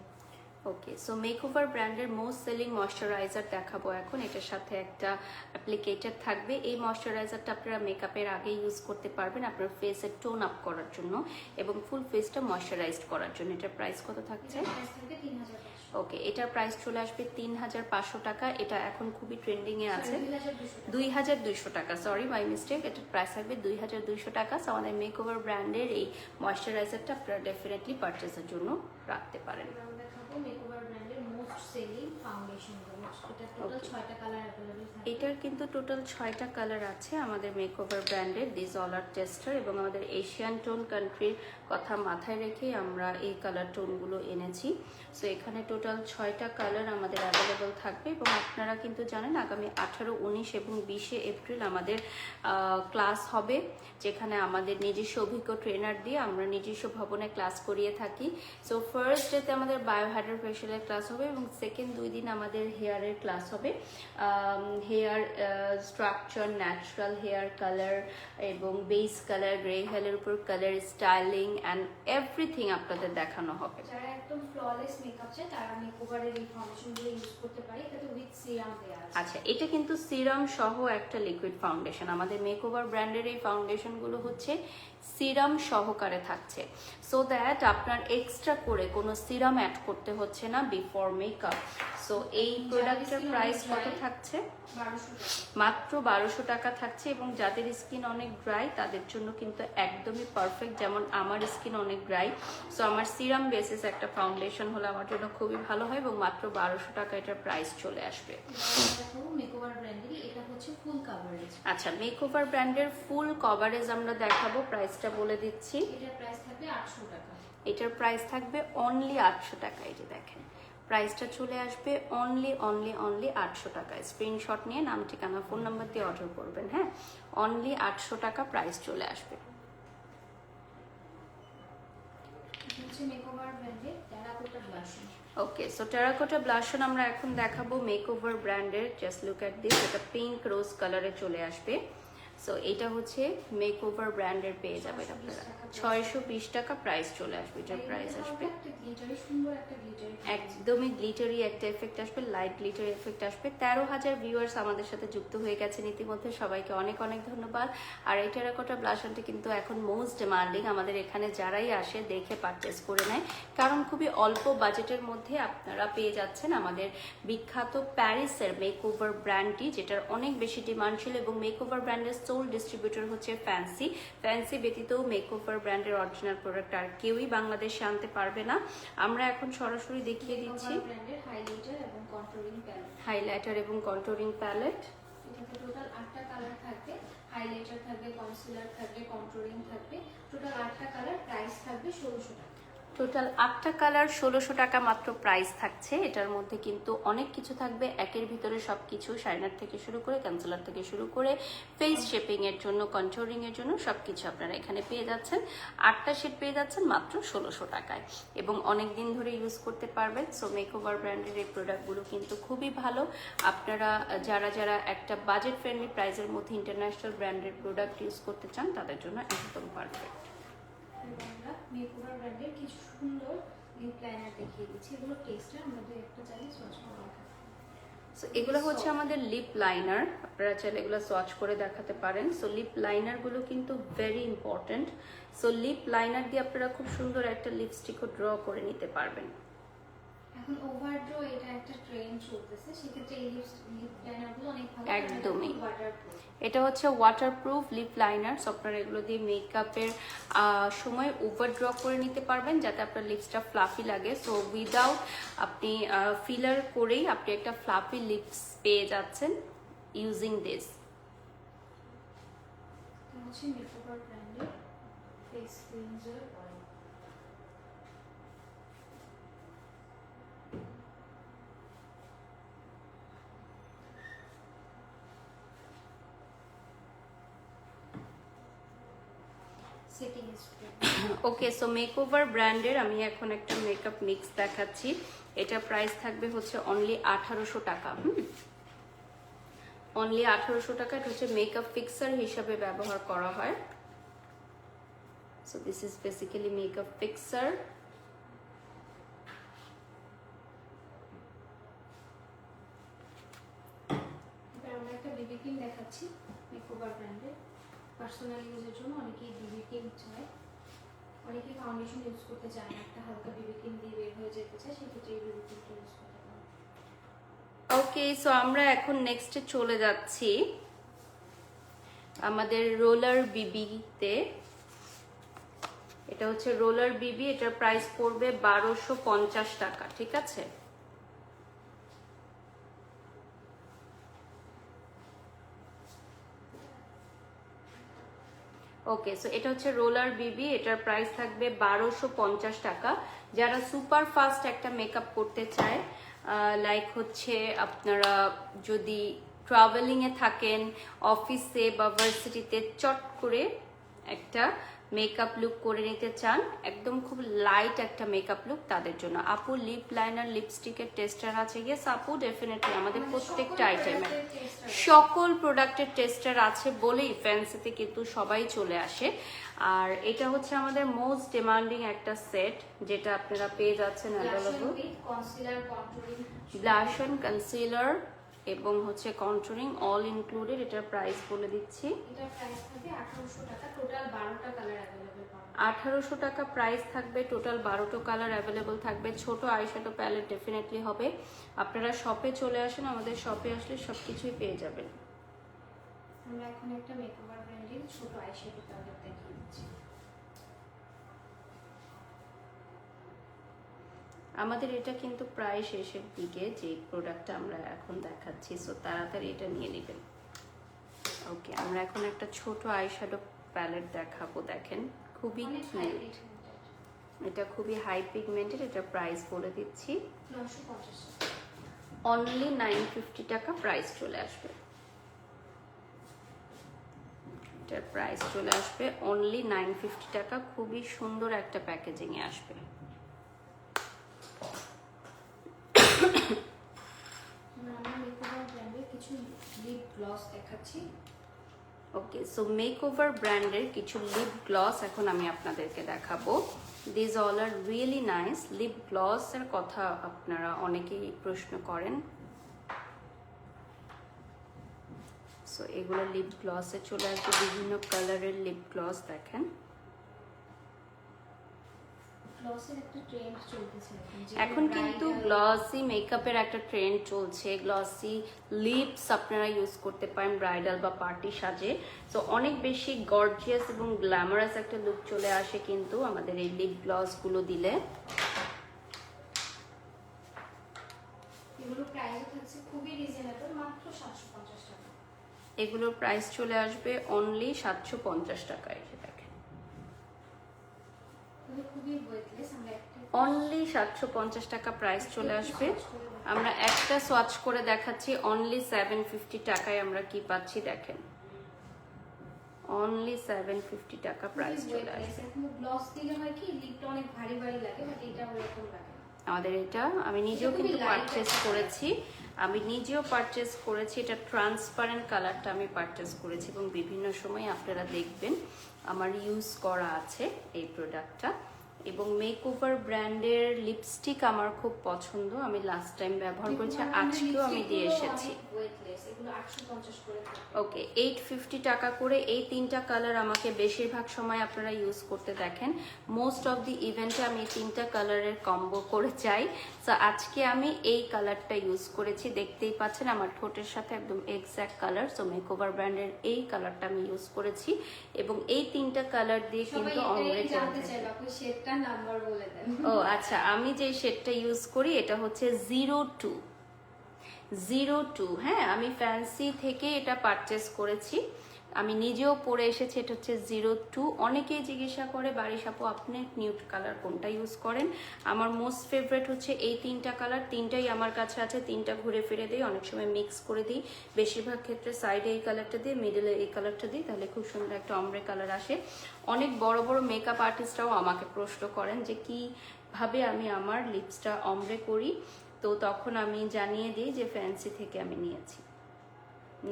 ওকে, সো মেকওভার ব্র্যান্ডের মোস্ট সেলিং ময়শ্চারাইজার দেখাবো এখন। এটার সাথে একটা অ্যাপ্লিকেটর থাকবে। এই ময়শ্চারাইজারটা আপনারা মেকআপের আগে ইউজ করতে পারবেন আপনার ফেসের টোন আপ করার জন্য এবং ফুল ফেসটা ময়শ্চারাইজড করার জন্য। এটার প্রাইস কত থাকছে? ওকে, এটার প্রাইস চলে আসবে 3500 টাকা। এটা এখন খুবই ট্রেন্ডিং এ আছে। 2200 টাকা, সরি মাই মিস্টেক। এটার প্রাইস থাকবে 2200 টাকা। সো আমাদের মেকওভার ব্র্যান্ডের এই ময়শ্চারাইজারটা আপনারা ডেফিনেটলি পারচেজের জন্য রাখতে পারেন। মেকওভার ব্র্যান্ডের মোস্ট সেলিং ফাউন্ডেশন, এটা টোটাল 6টা কালার अवेलेबल থাকে। এটার কিন্তু টোটাল 6টা কালার আছে আমাদের মেকওভার ব্র্যান্ডের। দিস অল আর টেস্টার, এবং আমাদের এশিয়ান টোন কান্ট্রির কথা মাথায় রেখে আমরা এই কালার টোনগুলো এনেছি। সো এখানে টোটাল 6টা কালার আমাদের অ্যাভেলেবল থাকবে, এবং আপনারা কিন্তু জানেন আগামী 18, 19 এবং 20 এপ্রিল আমাদের ক্লাস হবে, যেখানে আমাদের নিজস্ব অভিজ্ঞ ট্রেনার দিয়ে আমরা নিজস্ব ভবনে ক্লাস করিয়ে থাকি। সো ফার্স্ট ডেতে আমাদের বায়োহাইড্রা ফেশিয়ালের ক্লাস হবে, এবং সেকেন্ড 2 দিন আমাদের হেয়ারের ক্লাস হবে। Hair structure, natural hair colour এবং বেস কালার, গ্রে হেয়ারের উপর কালার স্টাইলিং অ্যান্ড এভরিথিং আপনাদের দেখানো হবে। যারা একদম ফ্ললেস মেকআপ চায় তারা মেকওভারের এই ফাউন্ডেশনগুলো ইউজ করতে পারে। এটাতে উইথ সিরাম দেয়া আছে। আচ্ছা, এটা কিন্তু সিরাম সহ একটা লিকুইড ফাউন্ডেশন। আমাদের মেকওভার ব্র্যান্ডের এই ফাউন্ডেশনগুলো হচ্ছে সিরাম সহকারে থাকছে, সো দ্যাট আপনার এক্সট্রা করে কোনো সিরাম অ্যাড করতে হচ্ছে না বিফোর মেকআপ। সো এই প্রোডাক্টের প্রাইস কত থাকছে? 1200 টাকা। মাত্র 1200 টাকা থাকছে। এবং যাদের স্কিন অনেক ড্রাই তাদের জন্য কিন্তু একদমই পারফেক্ট, যেমন আমার স্কিন অনেক ড্রাই। সো আমার সিরাম বেসিস একটা ফাউন্ডেশন হলে আমার জন্য খুবই ভালো হয়, এবং মাত্র 1200 টাকা এটার প্রাইস চলে আসবে। মেকওভার ব্র্যান্ডেরই এটা হচ্ছে ফুল কভারেজ। আচ্ছা, মেকওভার ব্র্যান্ডের ফুল কভারেজ আমরা দেখাবো। প্রাইসটা বলে দিচ্ছি। এটার প্রাইস থাকবে 800 টাকা। এটার প্রাইস থাকবে অনলি 800 টাকা। এই যে দেখেন, প্রাইসটা চলে আসবে অনলি 800 টাকায়। স্ক্রিনশট নিয়ে নাম, ঠিকানা, ফোন নাম্বার দিয়ে অর্ডার করবেন। হ্যাঁ, অনলি 800 টাকা প্রাইস চলে আসবে। হচ্ছে মেকওভার ব্র্যান্ডের টেরাকোটা ব্লাশন। ওকে, সো টেরাকোটা ব্লাশন আমরা এখন দেখাবো মেকওভার ব্র্যান্ডের। Just look at this. এটা পিঙ্ক রোজ কালারে চলে আসবে। সো এটা হচ্ছে মেকওভার ব্র্যান্ডের, পেয়ে যাবেন আপনারা 620 টাকা প্রাইস চলে আসবে। এটার প্রাইস আসবে একদমই গ্লিটারি একটা এফেক্ট আসবে, লাইট গ্লিটারি এফেক্ট আসবে। 13,000 ভিউয়ার্স আমাদের সাথে যুক্ত হয়ে গেছেন ইতিমধ্যে, সবাইকে অনেক অনেক ধন্যবাদ। আর এই টেরাকোটা ব্লাশনটি কিন্তু এখন মোস্ট ডিমান্ডিং। আমাদের এখানে যারাই আসে দেখে পারচেস করে নেয়, কারণ খুবই অল্প বাজেটের মধ্যে আপনারা পেয়ে যাচ্ছেন আমাদের বিখ্যাত প্যারিসের মেকওভার ব্র্যান্ডটি, যেটার অনেক বেশি ডিমান্ড ছিল। এবং মেকওভার ব্র্যান্ডের সোল ডিস্ট্রিবিউটর হচ্ছে ফ্যান্সি। ফ্যান্সি ব্যতীত মেকওভার ব্র্যান্ডের অরিজিনাল প্রোডাক্ট আর কেউই বাংলাদেশে আনতে পারবে না। আমরা এখন সরাসরি দেখিয়ে দিচ্ছি হাইলাইটার এবং কন্ট্রোলিং প্যালেট। হাইলাইটার এবং কন্ট্রোলিং প্যালেট। এটাতে টোটাল 8টা কালার থাকবে, হাইলাইটার থাকবে, কনসিলার থাকবে, কন্ট্রোলিং থাকবে, টোটাল 8টা কালার, প্রাইস থাকবে 1600 টাকা। টোটাল 8টা কালার 1600 টাকা মাত্র প্রাইস থাকছে। এটার মধ্যে কিন্তু অনেক কিছু থাকবে, একের ভিতরে সব কিছু, শাইনার থেকে শুরু করে কনসিলার থেকে শুরু করে ফেস শেপিং এর জন্য, কন্ট্রোলিং এর জন্য সবকিছু আপনারা এখানে পেয়ে যাচ্ছেন। 8টা শেড পেয়ে যাচ্ছেন মাত্র 1600 টাকায় এবং অনেক দিন ধরে ইউজ করতে পারবেন। সো মেকওভার ব্র্যান্ডের এই প্রোডাক্টগুলো কিন্তু খুবই ভালো। আপনারা যারা একটা বাজেট ফ্রেন্ডলি প্রাইসের মধ্যে ইন্টারন্যাশনাল ব্র্যান্ডের প্রোডাক্ট ইউজ করতে চান তাদের জন্য একদম পারফেক্ট। আমরা মেকওভার ব্র্যান্ডের কিছু সুন্দর লিপ লাইনার দেখিয়ে দিচ্ছি। এগুলো টেস্টার, আমরা একটা চাইলে সোয়াচ করে দেখাবো। সো এগুলো হচ্ছে আমাদের লিপ লাইনার, আপনারা চাইলে এগুলো সোয়াচ করে দেখাতে পারেন। সো লিপ লাইনারগুলো কিন্তু very important. So lip liner দিয়ে আপনারা খুব সুন্দর একটা লিপস্টিকও ড্র করে নিতে পারবেন। এখন ওভারড্র এটা একটা ট্রেন্ড চলতেছে, সেক্ষেত্রে এই লিপ লাইনারগুলো অনেক ভালো। একদমই। ওয়াটারপ্রুফ। এটা হচ্ছে ওয়াটারপ্রুফ লিপ লাইনার। আপনারা এগুলো দিয়ে মেকআপের সময় ওভার ড্র করে নিতে পারবেন যাতে আপনার লিপসটা ফ্লাফি লাগে। সো উইদাউট আপনি ফিলার করেই আপনি একটা ফ্লাফি লিপস পেয়ে যাচ্ছেন ইউজিং দিস। এটা হচ্ছে মেকওভার ব্র্যান্ডের face cleanser oil. Setting spray. Okay, so makeover ব্র্যান্ডের আমি এখন একটা মেকআপ মিক্স দেখাচ্ছি। এটা প্রাইস থাকবে হচ্ছে অনলি 1800 টাকা। অনলি 1800 টাকা। এটা হচ্ছে মেকআপ ফিক্সার হিসাবে ব্যবহার করা হয়। So this is basically makeup fixer. এবার আমরা একটা বিবি ক্রিম দেখাচ্ছি মেকওভার ব্র্যান্ডের। পার্সোনাল ইউজের জন্য অনেকেই বিবি ক্রিম চায়, অনেকে ফাউন্ডেশন ইউজ করতে চায় না, একটা হালকা বিবি ক্রিম দিয়ে বের হয়ে যেতে চায়, সেক্ষেত্রে এই বিবি ক্রিমটা ইউজ করতে পারেন। ওকে, সো আমরা এখন নেক্সটে চলে যাচ্ছি আমাদের রোলার বিবিতে। এটা হচ্ছে রোলার বিবি, এটার প্রাইস পড়বে 1250 টাকা। ঠিক আছে, ওকে। সো এটা হচ্ছে রোলার বিবি, এটার প্রাইস থাকবে 1250 টাকা। যারা সুপার ফাস্ট একটা মেকআপ করতে চায়, লাইক হচ্ছে আপনারা যদি ট্রাভেলিং এ থাকেন, অফিসে বা ভার্সিটিতে চট করে একটা মেকআপ লুক করে নিতে চান, একদম খুব লাইট একটা মেকআপ লুক, তাদের জন্য। আপু লিপ লাইনার লিপস্টিকের টেস্টার আছে? ইয়েস আপু, ডেফিনেটলি আমাদের প্রত্যেকটা আইটেমে সকল প্রোডাক্টের টেস্টার আছে বলেই ফ্যান্সিতে কিন্তু সবাই চলে আসে। আর এটা হচ্ছে আমাদের মোস্ট ডিমান্ডিং একটা সেট, যেটা আপনারা পেয়ে যাচ্ছেন অ্যাভেলেবল। ব্লাশ অ্যান্ড কনসিলার এবং হচ্ছে কন্ট্রোলিং অল ইনক্লুডেড। এটার প্রাইস বলে দিচ্ছি, এটার প্রাইস থাকবে 1800 টাকা, টোটাল 12টা কালার अवेलेबल পাবেন। 1800 টাকা প্রাইস থাকবে, টোটাল 12টা কালার অ্যাভেলেবল থাকবে। ছোট আইশ্যাডো প্যালেট ডেফিনেটলি হবে। আপনারা শপে চলে আসেন, আমাদের শপে আসলে সবকিছুই পেয়ে যাবেন। আমরা এখন একটা মেকওভার ব্র্যান্ডের ছোট আইশ্যাডো প্যালেট দেখিয়ে দিচ্ছি। আমাদের এটা কিন্তু প্রায় শেষের দিকে যে প্রোডাক্টটা আমরা এখন দেখাচ্ছি, সো তাড়াতাড়ি এটা নিয়ে নেবেন। ওকে, আমরা এখন একটা ছোট আইশ্যাডো প্যালেট দেখাবো। দেখেন খুবই কিউট, এটা খুবই হাই পিগমেন্টেড। এটা প্রাইস বলে দিচ্ছি 950 অনলি 950 টাকা প্রাইস চলে আসবে। এটার প্রাইস চলে আসবে অনলি 950 টাকা। খুবই সুন্দর একটা প্যাকেজিং এ আসবে। আমরা মেকওভার ব্র্যান্ডের কিছু লিপ গ্লস দেখাচ্ছি। ওকে, সো মেকওভার ব্র্যান্ডের কিছু লিপ গ্লস এখন আমি আপনাদেরকে দেখাবো। This all are really nice. Lip গ্লসের কথা আপনারা অনেকেই প্রশ্ন করেন। সো এগুলো লিপ গ্লসে চলে আসবে, বিভিন্ন কালারের লিপ গ্লস। দেখেন গ্লসের একটা ট্রেন্ড চলতেছে এখন কিন্তু গ্লসি মেকআপের একটা ট্রেন্ড চলছে। গ্লসি লিপস আপনারা ইউজ করতে পারেন ব্রাইডাল বা পার্টি সাজে। তো অনেক বেশি গর্জিয়াস এবং গ্ল্যামারাস একটা লুক চলে আসে কিন্তু আমাদের এই লিপ গ্লস গুলো দিলে। এগুলো প্রাইস থাকছে খুবই রিজনেবল, মাত্র 750 টাকা। এগুলোর প্রাইস চলে আসবে অনলি 750 টাকায়। দেখেন খুবই ওয়েটলেস, আমরা একটা অনলি 750 টাকা প্রাইস চলে আসবে। আমরা একটা সোয়াচ করে দেখাচ্ছি, অনলি 750 টাকায় আমরা কি পাচ্ছি দেখেন, অনলি 750 টাকা প্রাইস চলে আসবে। গ্লস দিলে হয় কি লিপটা অনেক ভারী ভারী লাগে, বাট এটা ওরকম লাগে না। আমাদের এটা আমি নিজেও কিন্তু পারচেজ করেছি, এটা ট্রান্সপারেন্ট কালারটা আমি পারচেজ করেছি এবং বিভিন্ন সময় আপনারা দেখবেন আমার ইউজ করা আছে এই প্রোডাক্টটা। এবং মেকওভার ব্র্যান্ডের লিপস্টিক আমার খুব পছন্দ, আমি লাস্ট টাইম ব্যবহার করেছি, আজকেও আমি দিয়ে এসেছি। ওকে, 850 টাকা করে এই 3টা কালার আমাকে বেশিরভাগ সময় আপনারা ইউজ করতে দেখেন। মোস্ট অফ দি ইভেন্টে আমি এই 3টা কালারের কম্বো করে চাই। সো আজকে আমি এই কালারটা ইউজ করেছি, দেখতেই পাচ্ছেন আমার ঠোঁটের সাথে একদম এক্স্যাক্ট কালার। সো মেকওভার ব্র্যান্ডের এই কালারটা আমি ইউজ করেছি এবং এই 3টা কালার দিয়ে কিন্তু ও আচ্ছা, আমি যে শেডটা ইউজ করি এটা হচ্ছে 02, হ্যাঁ, আমি ফ্যান্সি থেকে এটা পারচেস করেছি, আমি নিজেও পরে এসেছি। এটা হচ্ছে 02। অনেকেই জিজ্ঞাসা করে বারিশ আপু আপনি নিউড কালার কোনটা ইউজ করেন? আমার মোস্ট ফেভারিট হচ্ছে এই 3টা কালার, 3টাই আমার কাছে আছে, 3টা ঘুরে ফিরে দিই, অনেক সময় মিক্স করে দিই। বেশিরভাগ ক্ষেত্রে সাইডে এই কালারটা দিই, মিডলে এই কালারটা দিই, তাহলে খুব সুন্দর একটা অমরে কালার আসে। অনেক বড় বড় মেকআপ আর্টিস্টরাও আমাকে প্রশ্ন করেন যে কিভাবে আমি আমার লিপসটা অমরে করি, তো তখন আমি জানিয়ে দিই যে ফ্যান্সি থেকে আমি নিয়েছি।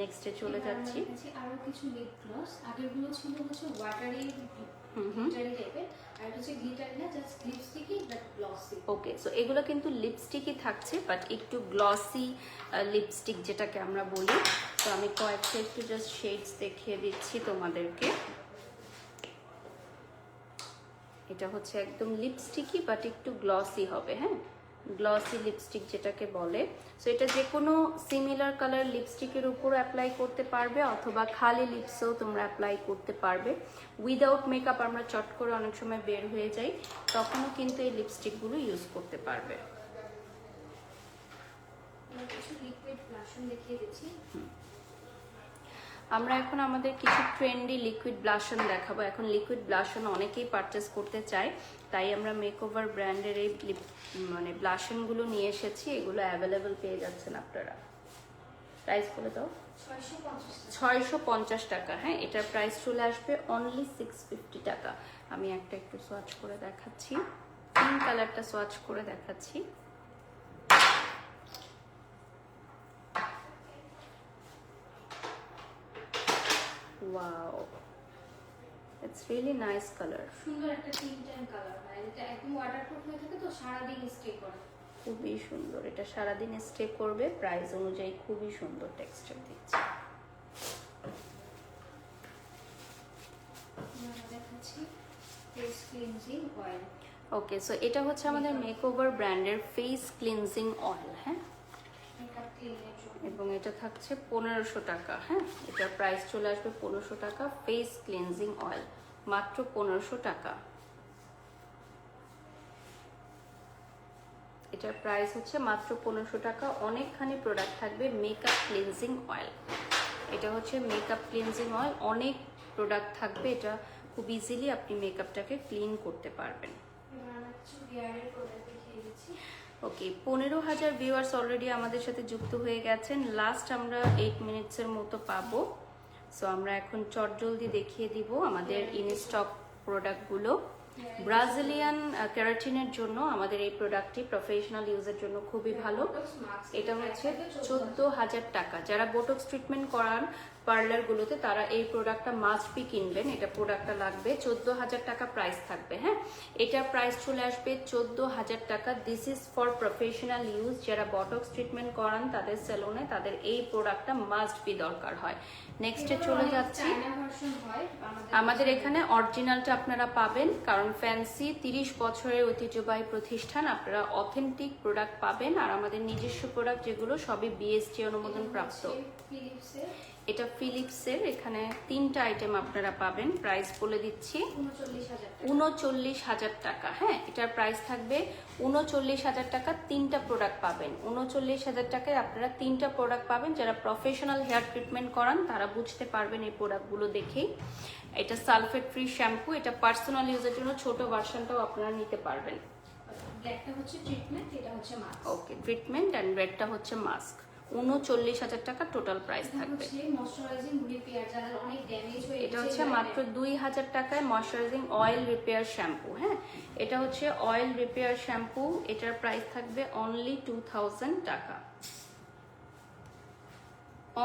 নেক্সটে চলে যাচ্ছি। আরো কিছু লিপ গ্লস, আগেরগুলো ছিল হচ্ছে ওয়াটারি গ্লিটারি টাইপের, আর হচ্ছে গ্লিটারি না, জাস্ট লিপস্টিকই বাট গ্লসি। ওকে, সো এগুলো কিন্তু লিপস্টিকই থাকছে বাট একটু গ্লসি লিপস্টিক যেটাকে আমরা বলি। তো আমি কয়েকটা একটু জাস্ট শেডস দেখিয়ে দিচ্ছি তোমাদেরকে। এটা হচ্ছে একদম লিপস্টিকই বাট একটু গ্লসি হবে, হ্যাঁ, গ্লসি লিপস্টিক যেটাকে বলে। সো এটা যে কোনো সিমিলার কালার লিপস্টিকের উপর অ্যাপ্লাই করতে পারবে অথবা খালি লিপসেও তোমরা অ্যাপ্লাই করতে পারবে। উইদাউট মেকআপ আমরা চট করে অনেক সময় বের হয়ে যাই, তখনও কিন্তু এই লিপস্টিকগুলো ইউজ করতে পারবে। আমরা এখন আমাদের কিছু ট্রেন্ডি লিকুইড ব্লাশন দেখাবো। এখন লিকুইড ব্লাশন অনেকেই পারচেস করতে চায়, তাই আমরা মেকওভার ব্র্যান্ডের এই ব্লাশনগুলো নিয়ে এসেছি। এগুলো অ্যাভেলেবেল পেয়ে যাচ্ছেন আপনারা। প্রাইস বলে দাও। 650 টাকা। হ্যাঁ, এটার প্রাইস চলে আসবে অনলি 650 টাকা। আমি একটা একটু সোয়াচ করে দেখাচ্ছি, পিঙ্ক কালারটা সোয়াচ করে দেখাচ্ছি। Wow, it's really nice color. সুন্দর একটা টিনটান কালার, মানে এটা একদম ওয়াটারপ্রুফ হয়ে থাকে তো সারা দিন স্টে করে। খুবই সুন্দর, এটা সারা দিন স্টে করবে। প্রাইস অনুযায়ী খুবই সুন্দর টেক্সচার দিচ্ছে। দেখাচ্ছি ফেস ক্লিনজিং অয়েল। ওকে, সো এটা হচ্ছে আমাদের মেকওভার ব্র্যান্ডের ফেস ক্লিনজিং অয়েল, হ্যাঁ, মেকআপ ক্লিনের জন্য, এবং এটা থাকছে 1500 টাকা। হ্যাঁ, এটার প্রাইস চলে আসবে 1500 টাকা। ফেস ক্লিনজিং অয়েল মাত্র 1500 টাকা। এটার প্রাইস হচ্ছে মাত্র 1500 টাকা। অনেকখানি প্রোডাক্ট থাকবে। মেকআপ ক্লিনজিং অয়েল, এটা হচ্ছে মেকআপ ক্লিনজিং অয়েল, অনেক প্রোডাক্ট থাকবে। এটা খুব ইজিলি আপনি মেকআপটাকে ক্লিন করতে পারবেন। ওকে, 15,000 ভিউয়ার্স অলরেডি আমাদের সাথে যুক্ত হয়ে গেছেন। লাস্ট আমরা 8 মিনিটসের মতো পাবো। সো আমরা এখন চটজলদি দেখিয়ে দিব আমাদের ইন স্টক প্রোডাক্টগুলো। ব্রাজিলিয়ান কেরাটিনের জন্য আমাদের এই প্রোডাক্টটি প্রফেশনাল ইউজের জন্য খুবই ভালো। এটা হচ্ছে 14,000 টাকা। যারা বোটক্স ট্রিটমেন্ট করান পার্লারগুলোতে তারা এই প্রোডাক্টটা মাস্ট বি কিনবেন। এটা প্রোডাক্টটা লাগবে, 14,000 টাকা প্রাইস থাকবে। হ্যাঁ, এটার প্রাইস চলে আসবে 14,000 টাকা। This is for professional use. যারা বটক্স ট্রিটমেন্ট করান তাদের সেলুনে তাদের এই প্রোডাক্টটা মাস্ট বি দরকার হয়। নেক্সটে চলে যাচ্ছি। আমাদের এখানে অরিজিনালটা আপনারা পাবেন, কারণ কারণ ফ্যান্সি 30 বছরের ঐতিহ্যবাহী প্রতিষ্ঠান, আপনারা অথেন্টিক প্রোডাক্ট পাবেন। আর আমাদের নিজস্ব প্রোডাক্ট যেগুলো সবই বিএসটি অনুমোদন প্রাপ্ত। ফিলিপসের এটা ফিলিপসের, এখানে 3টা আইটেম আপনারা পাবেন। প্রাইস বলে দিচ্ছি 39,000 টাকা। হ্যাঁ, এটার প্রাইস থাকবে 39,000 টাকা। 3টা প্রোডাক্ট পাবেন 39,000 টাকায়। আপনারা 3টা প্রোডাক্ট পাবেন। যারা প্রফেশনাল হেয়ার ট্রিটমেন্ট করান তারা বুঝতে পারবেন এই প্রোডাক্টগুলো দেখেই। এটা সালফেট ফ্রি শ্যাম্পু, এটা পার্সোনাল ইউজের জন্য ছোট ভার্সনটাও আপনারা নিতে পারবেন। ব্ল্যাকটা হচ্ছে ট্রিটমেন্ট, এটা হচ্ছে মাস্ক। ওকে, ট্রিটমেন্ট অ্যান্ড রেডটা হচ্ছে মাস্ক। 39,000 টাকা টোটাল প্রাইস থাকবে। ময়শ্চারাইজিং রিপেয়ার যারা অনেক ড্যামেজ হয়ে এটা হচ্ছে মাত্র 2,000 টাকায় ময়শ্চারাইজিং অয়েল রিপেয়ার শ্যাম্পু। হ্যাঁ, এটা হচ্ছে অয়েল রিপেয়ার শ্যাম্পু, এটার প্রাইস থাকবে অনলি 2,000 টাকা।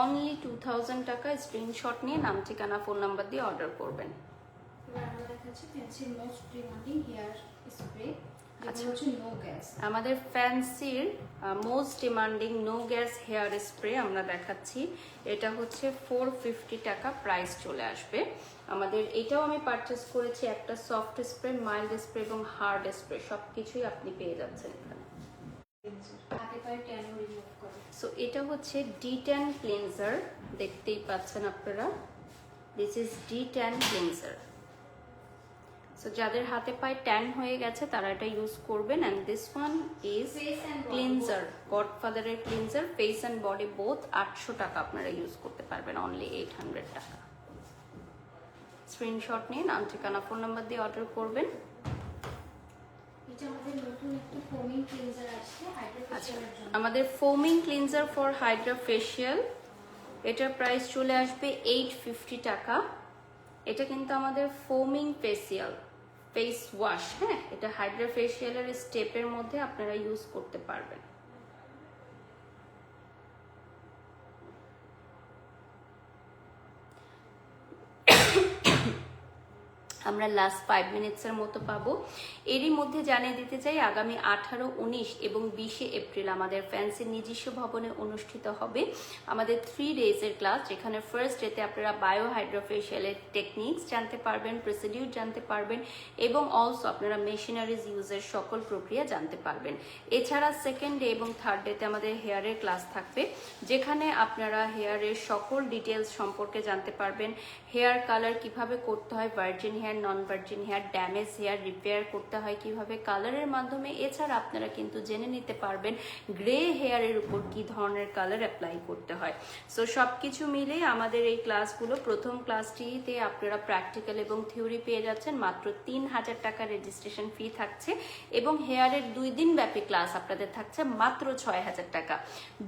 অনলি 2,000 টাকা। স্ক্রিনশট নিয়ে নাম, ঠিকানা, ফোন নাম্বার দিয়ে অর্ডার করবেন। এবার আমরা দেখাচ্ছি ফ্যান্সির মোস্ট ডিমান্ডিং হেয়ার স্প্রে, যেটা হচ্ছে নো গ্যাস। আমাদের ফ্যান্সির most demanding no gas hair spray আমরা দেখাচ্ছি। এটা হচ্ছে 450 টাকা প্রাইস চলে আসবে আমাদের। এটাও আমি পারচেস করেছি, একটা সফট স্প্রে, মাইল্ড স্প্রে এবং হার্ড স্প্রে, সবকিছুই আপনি পেয়ে যাচ্ছেন এখানে। হাতে পায়ে ট্যানও রিমুভ করে। সো এটা হচ্ছে D10 ক্লিনজার, দেখতেই পাচ্ছেন আপনারা। This is D10 cleanser. So যাদের হাতে পায়ে ট্যান হয়ে গেছে তারা এটা ইউজ করবেন। And this one is cleanser, গডফাদারের cleanser, face and body both. 800 টাকা আপনারা ইউজ করতে পারবেন, অনলি 800 টাকা। স্ক্রিনশট নিয়ে নাম, ঠিকানা, ফোন নাম্বার দিয়ে অর্ডার করবেন। এটা আমাদের নতুন একটা ফোমিং ক্লিনজার আসছে হাইড্রোফেশিয়ালের জন্য। আমাদের ফোমিং ক্লিনজার ফর হাইড্রা ফেশিয়াল, এটার প্রাইস চলে আসবে 850 টাকা। এটা কিন্তু আমাদের ফোমিং ফেসিয়াল, ফেস ওয়াশ। হ্যাঁ, এটা হাইড্রা ফেশিয়ালের স্টেপের মধ্যে আপনারা ইউজ করতে পারবেন। আমরা লাস্ট 5 মিনিটসের মতো পাবো। এরই মধ্যে জানিয়ে দিতে চাই, আগামী 18, 19 এবং 20 এপ্রিল আমাদের ফ্যান্সির নিজস্ব ভবনে অনুষ্ঠিত হবে আমাদের 3 ডেজের ক্লাস, যেখানে ফার্স্ট ডেতে আপনারা বায়ো হাইড্রোফেশিয়ালের টেকনিক্স জানতে পারবেন, প্রসিডিউর জানতে পারবেন এবং অলসো আপনারা মেশিনারিজ ইউজের সকল প্রক্রিয়া জানতে পারবেন। এছাড়া সেকেন্ড ডে এবং থার্ড ডেতে আমাদের হেয়ারের ক্লাস থাকবে, যেখানে আপনারা হেয়ারের সকল ডিটেলস সম্পর্কে জানতে পারবেন। হেয়ার কালার কিভাবে করতে হয়, virgin hair, non virgin hair, damage hair repair করতে হয় কিভাবে কালারের মাধ্যমে। এছাড়া আপনারা কিন্তু জেনে নিতে পারবেন গ্রে হেয়ারের উপর কি ধরনের কালার অ্যাপ্লাই করতে হয়। সো সবকিছু মিলে আমাদের এই ক্লাসগুলো, প্রথম ক্লাসটিতে আপনারা প্র্যাকটিক্যাল এবং থিওরি পেয়ে যাচ্ছেন। মাত্র 3,000 টাকা রেজিস্ট্রেশন ফি থাকছে এবং হেয়ারের 2 দিন ব্যাপী ক্লাস আপনাদের থাকছে মাত্র 6,000 টাকা।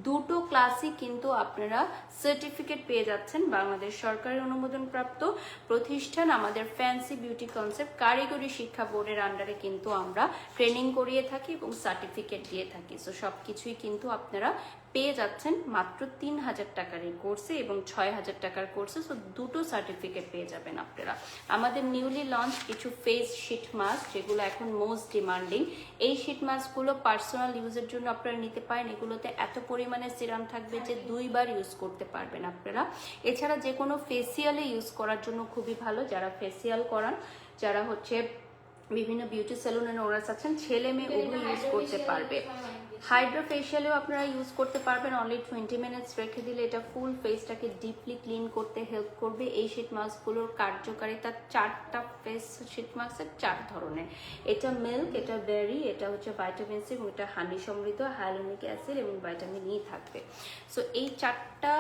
দুটো ক্লাসই কিন্তু আপনারা সার্টিফিকেট পেয়ে যাচ্ছেন। বাংলাদেশ সরকারের অনুমোদনপ্রাপ্ত প্রতিষ্ঠান আমাদের ফ্যান্সি বিউটি কনসেপ্ট কারিগরি শিক্ষা বোর্ডের আন্ডারে কিন্তু আমরা ট্রেনিং করিয়ে থাকি এবং সার্টিফিকেট দিয়ে থাকি। সো সবকিছুই কিন্তু আপনারা পেয়ে যাচ্ছেন মাত্র 3,000 টাকার এই কোর্সে এবং 6,000 টাকার কোর্সে। সো দুটো সার্টিফিকেট পেয়ে যাবেন আপনারা। আমাদের নিউলি লঞ্চ কিছু ফেস শিট মাস্ক, যেগুলো এখন মোস্ট ডিমান্ডিং। এই শিট মাস্কগুলো পার্সোনাল ইউজের জন্য আপনারা নিতে পারেন। এগুলোতে এত পরিমাণে সিরাম থাকবে যে 2 বার ইউজ করতে পারবেন আপনারা। এছাড়া যে কোনো ফেসিয়ালে ইউজ করার জন্য খুবই ভালো। যারা ফেসিয়াল করান, যারা হচ্ছে বিভিন্ন বিউটি সেলুনের ওনার্স আছেন, ছেলে মেয়ে উভয় ইউজ করতে পারবে। হাইড্রা ফেশিয়ালেও আপনারা ইউজ করতে পারবেন। অনলি 20 মিনিটস রেখে দিলে এটা ফুল ফেসটাকে ডিপলি ক্লিন করতে হেল্প করবে। এই শীট মাস্কগুলোর কার্যকারিতা 4টা ফেস শীট মাস্কের 4 ধরনের। এটা মিল্ক, এটা বেরি, এটা হচ্ছে ভাইটামিন সি এবং এটা হানি সমৃদ্ধ, হাইলোনিক অ্যাসিড এবং ভাইটামিন ই থাকবে। সো এই 4টা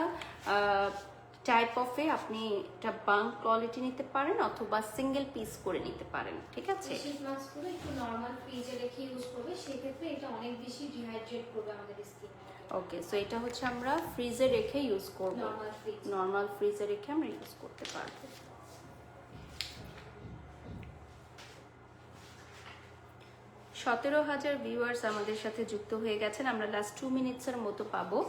টাইপ অফে আপনি এটা বাঙ্ক কোয়ালিটি নিতে পারেন অথবা সিঙ্গেল পিস করে নিতে পারেন। ঠিক আছে, শীট মাস্কগুলো একটু নরমাল ফ্রিজে রেখে ইউজ করবে, সেক্ষেত্রে এটা অনেক বেশি ডিহাইড্রেট করবে আমাদের স্কিন। ওকে, সো এটা হচ্ছে আমরা ফ্রিজে রেখে ইউজ করব, নরমাল ফ্রিজে রেখে আমরা ইউজ করতে পারবো। 17,000 ভিউয়ার্স আমাদের সাথে যুক্ত হয়ে গেছেন। আমরা লাস্ট 2 মিনিটসের মতো পাবো।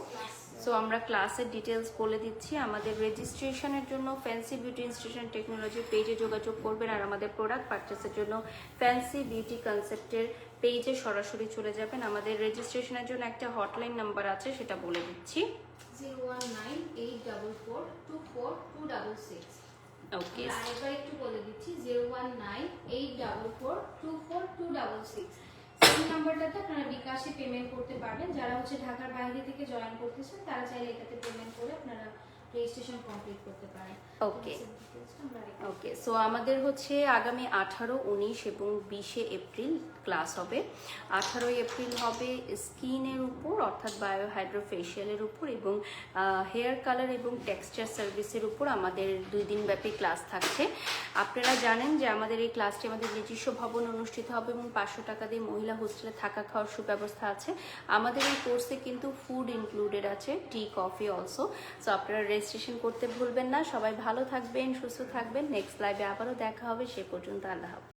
সো আমরা ক্লাসের ডিটেলস বলে দিচ্ছি। আমাদের রেজিস্ট্রেশনের জন্য ফ্যান্সি বিউটি ইনস্টিটিউশন টেকনোলজি পেজে যোগাযোগ করবেন, আর আমাদের প্রোডাক্ট পারচেসের জন্য ফ্যান্সি বিউটি কনসেপ্টের পেজে সরাসরি চলে যাবেন। আমাদের রেজিস্ট্রেশনের জন্য একটা হটলাইন নাম্বার আছে, সেটা বলে দিচ্ছি। 01984424266। ওকে আমরা আরেকবার একটু বলে দিচ্ছি 01984424266 এই নাম্বারটাতে আপনারা বিকাশে পেমেন্ট করতে পারবেন। যারা হচ্ছে ঢাকার বাইরে থেকে জয়েন করতেছেন তারা চাইলে এটাতে পেমেন্ট করে আপনারা রেজিস্ট্রেশন কমপ্লিট করতে পারেন। ওকে ওকে, সো আমাদের হচ্ছে আগামী 18, 19 এবং 20 এপ্রিল ক্লাস হবে। 18 এপ্রিল হবে স্কিনের উপর অর্থাৎ বায়োহাইড্রোফেশিয়ালের উপর এবং হেয়ার কালার এবং টেক্সচার সার্ভিসের উপর আমাদের 2 দিন ব্যাপী ক্লাস থাকছে। আপনারা জানেন যে আমাদের এই ক্লাসটি আমাদের নিজস্ব ভবন অনুষ্ঠিত হবে এবং 500 টাকা দিয়ে মহিলা হোস্টেলে থাকা খাওয়ার সুব্যবস্থা আছে। আমাদের এই কোর্সে কিন্তু ফুড ইনক্লুডেড আছে, টি কফি অলসো। সো আপনারা রেজিস্ট্রেশন করতে ভুলবেন না। সবাই ভালো থাকবেন, সুস্থ থাকবেন। নেক্সট লাইভে আবারও দেখা হবে, সে পর্যন্ত আল্লাহ হাফেজ।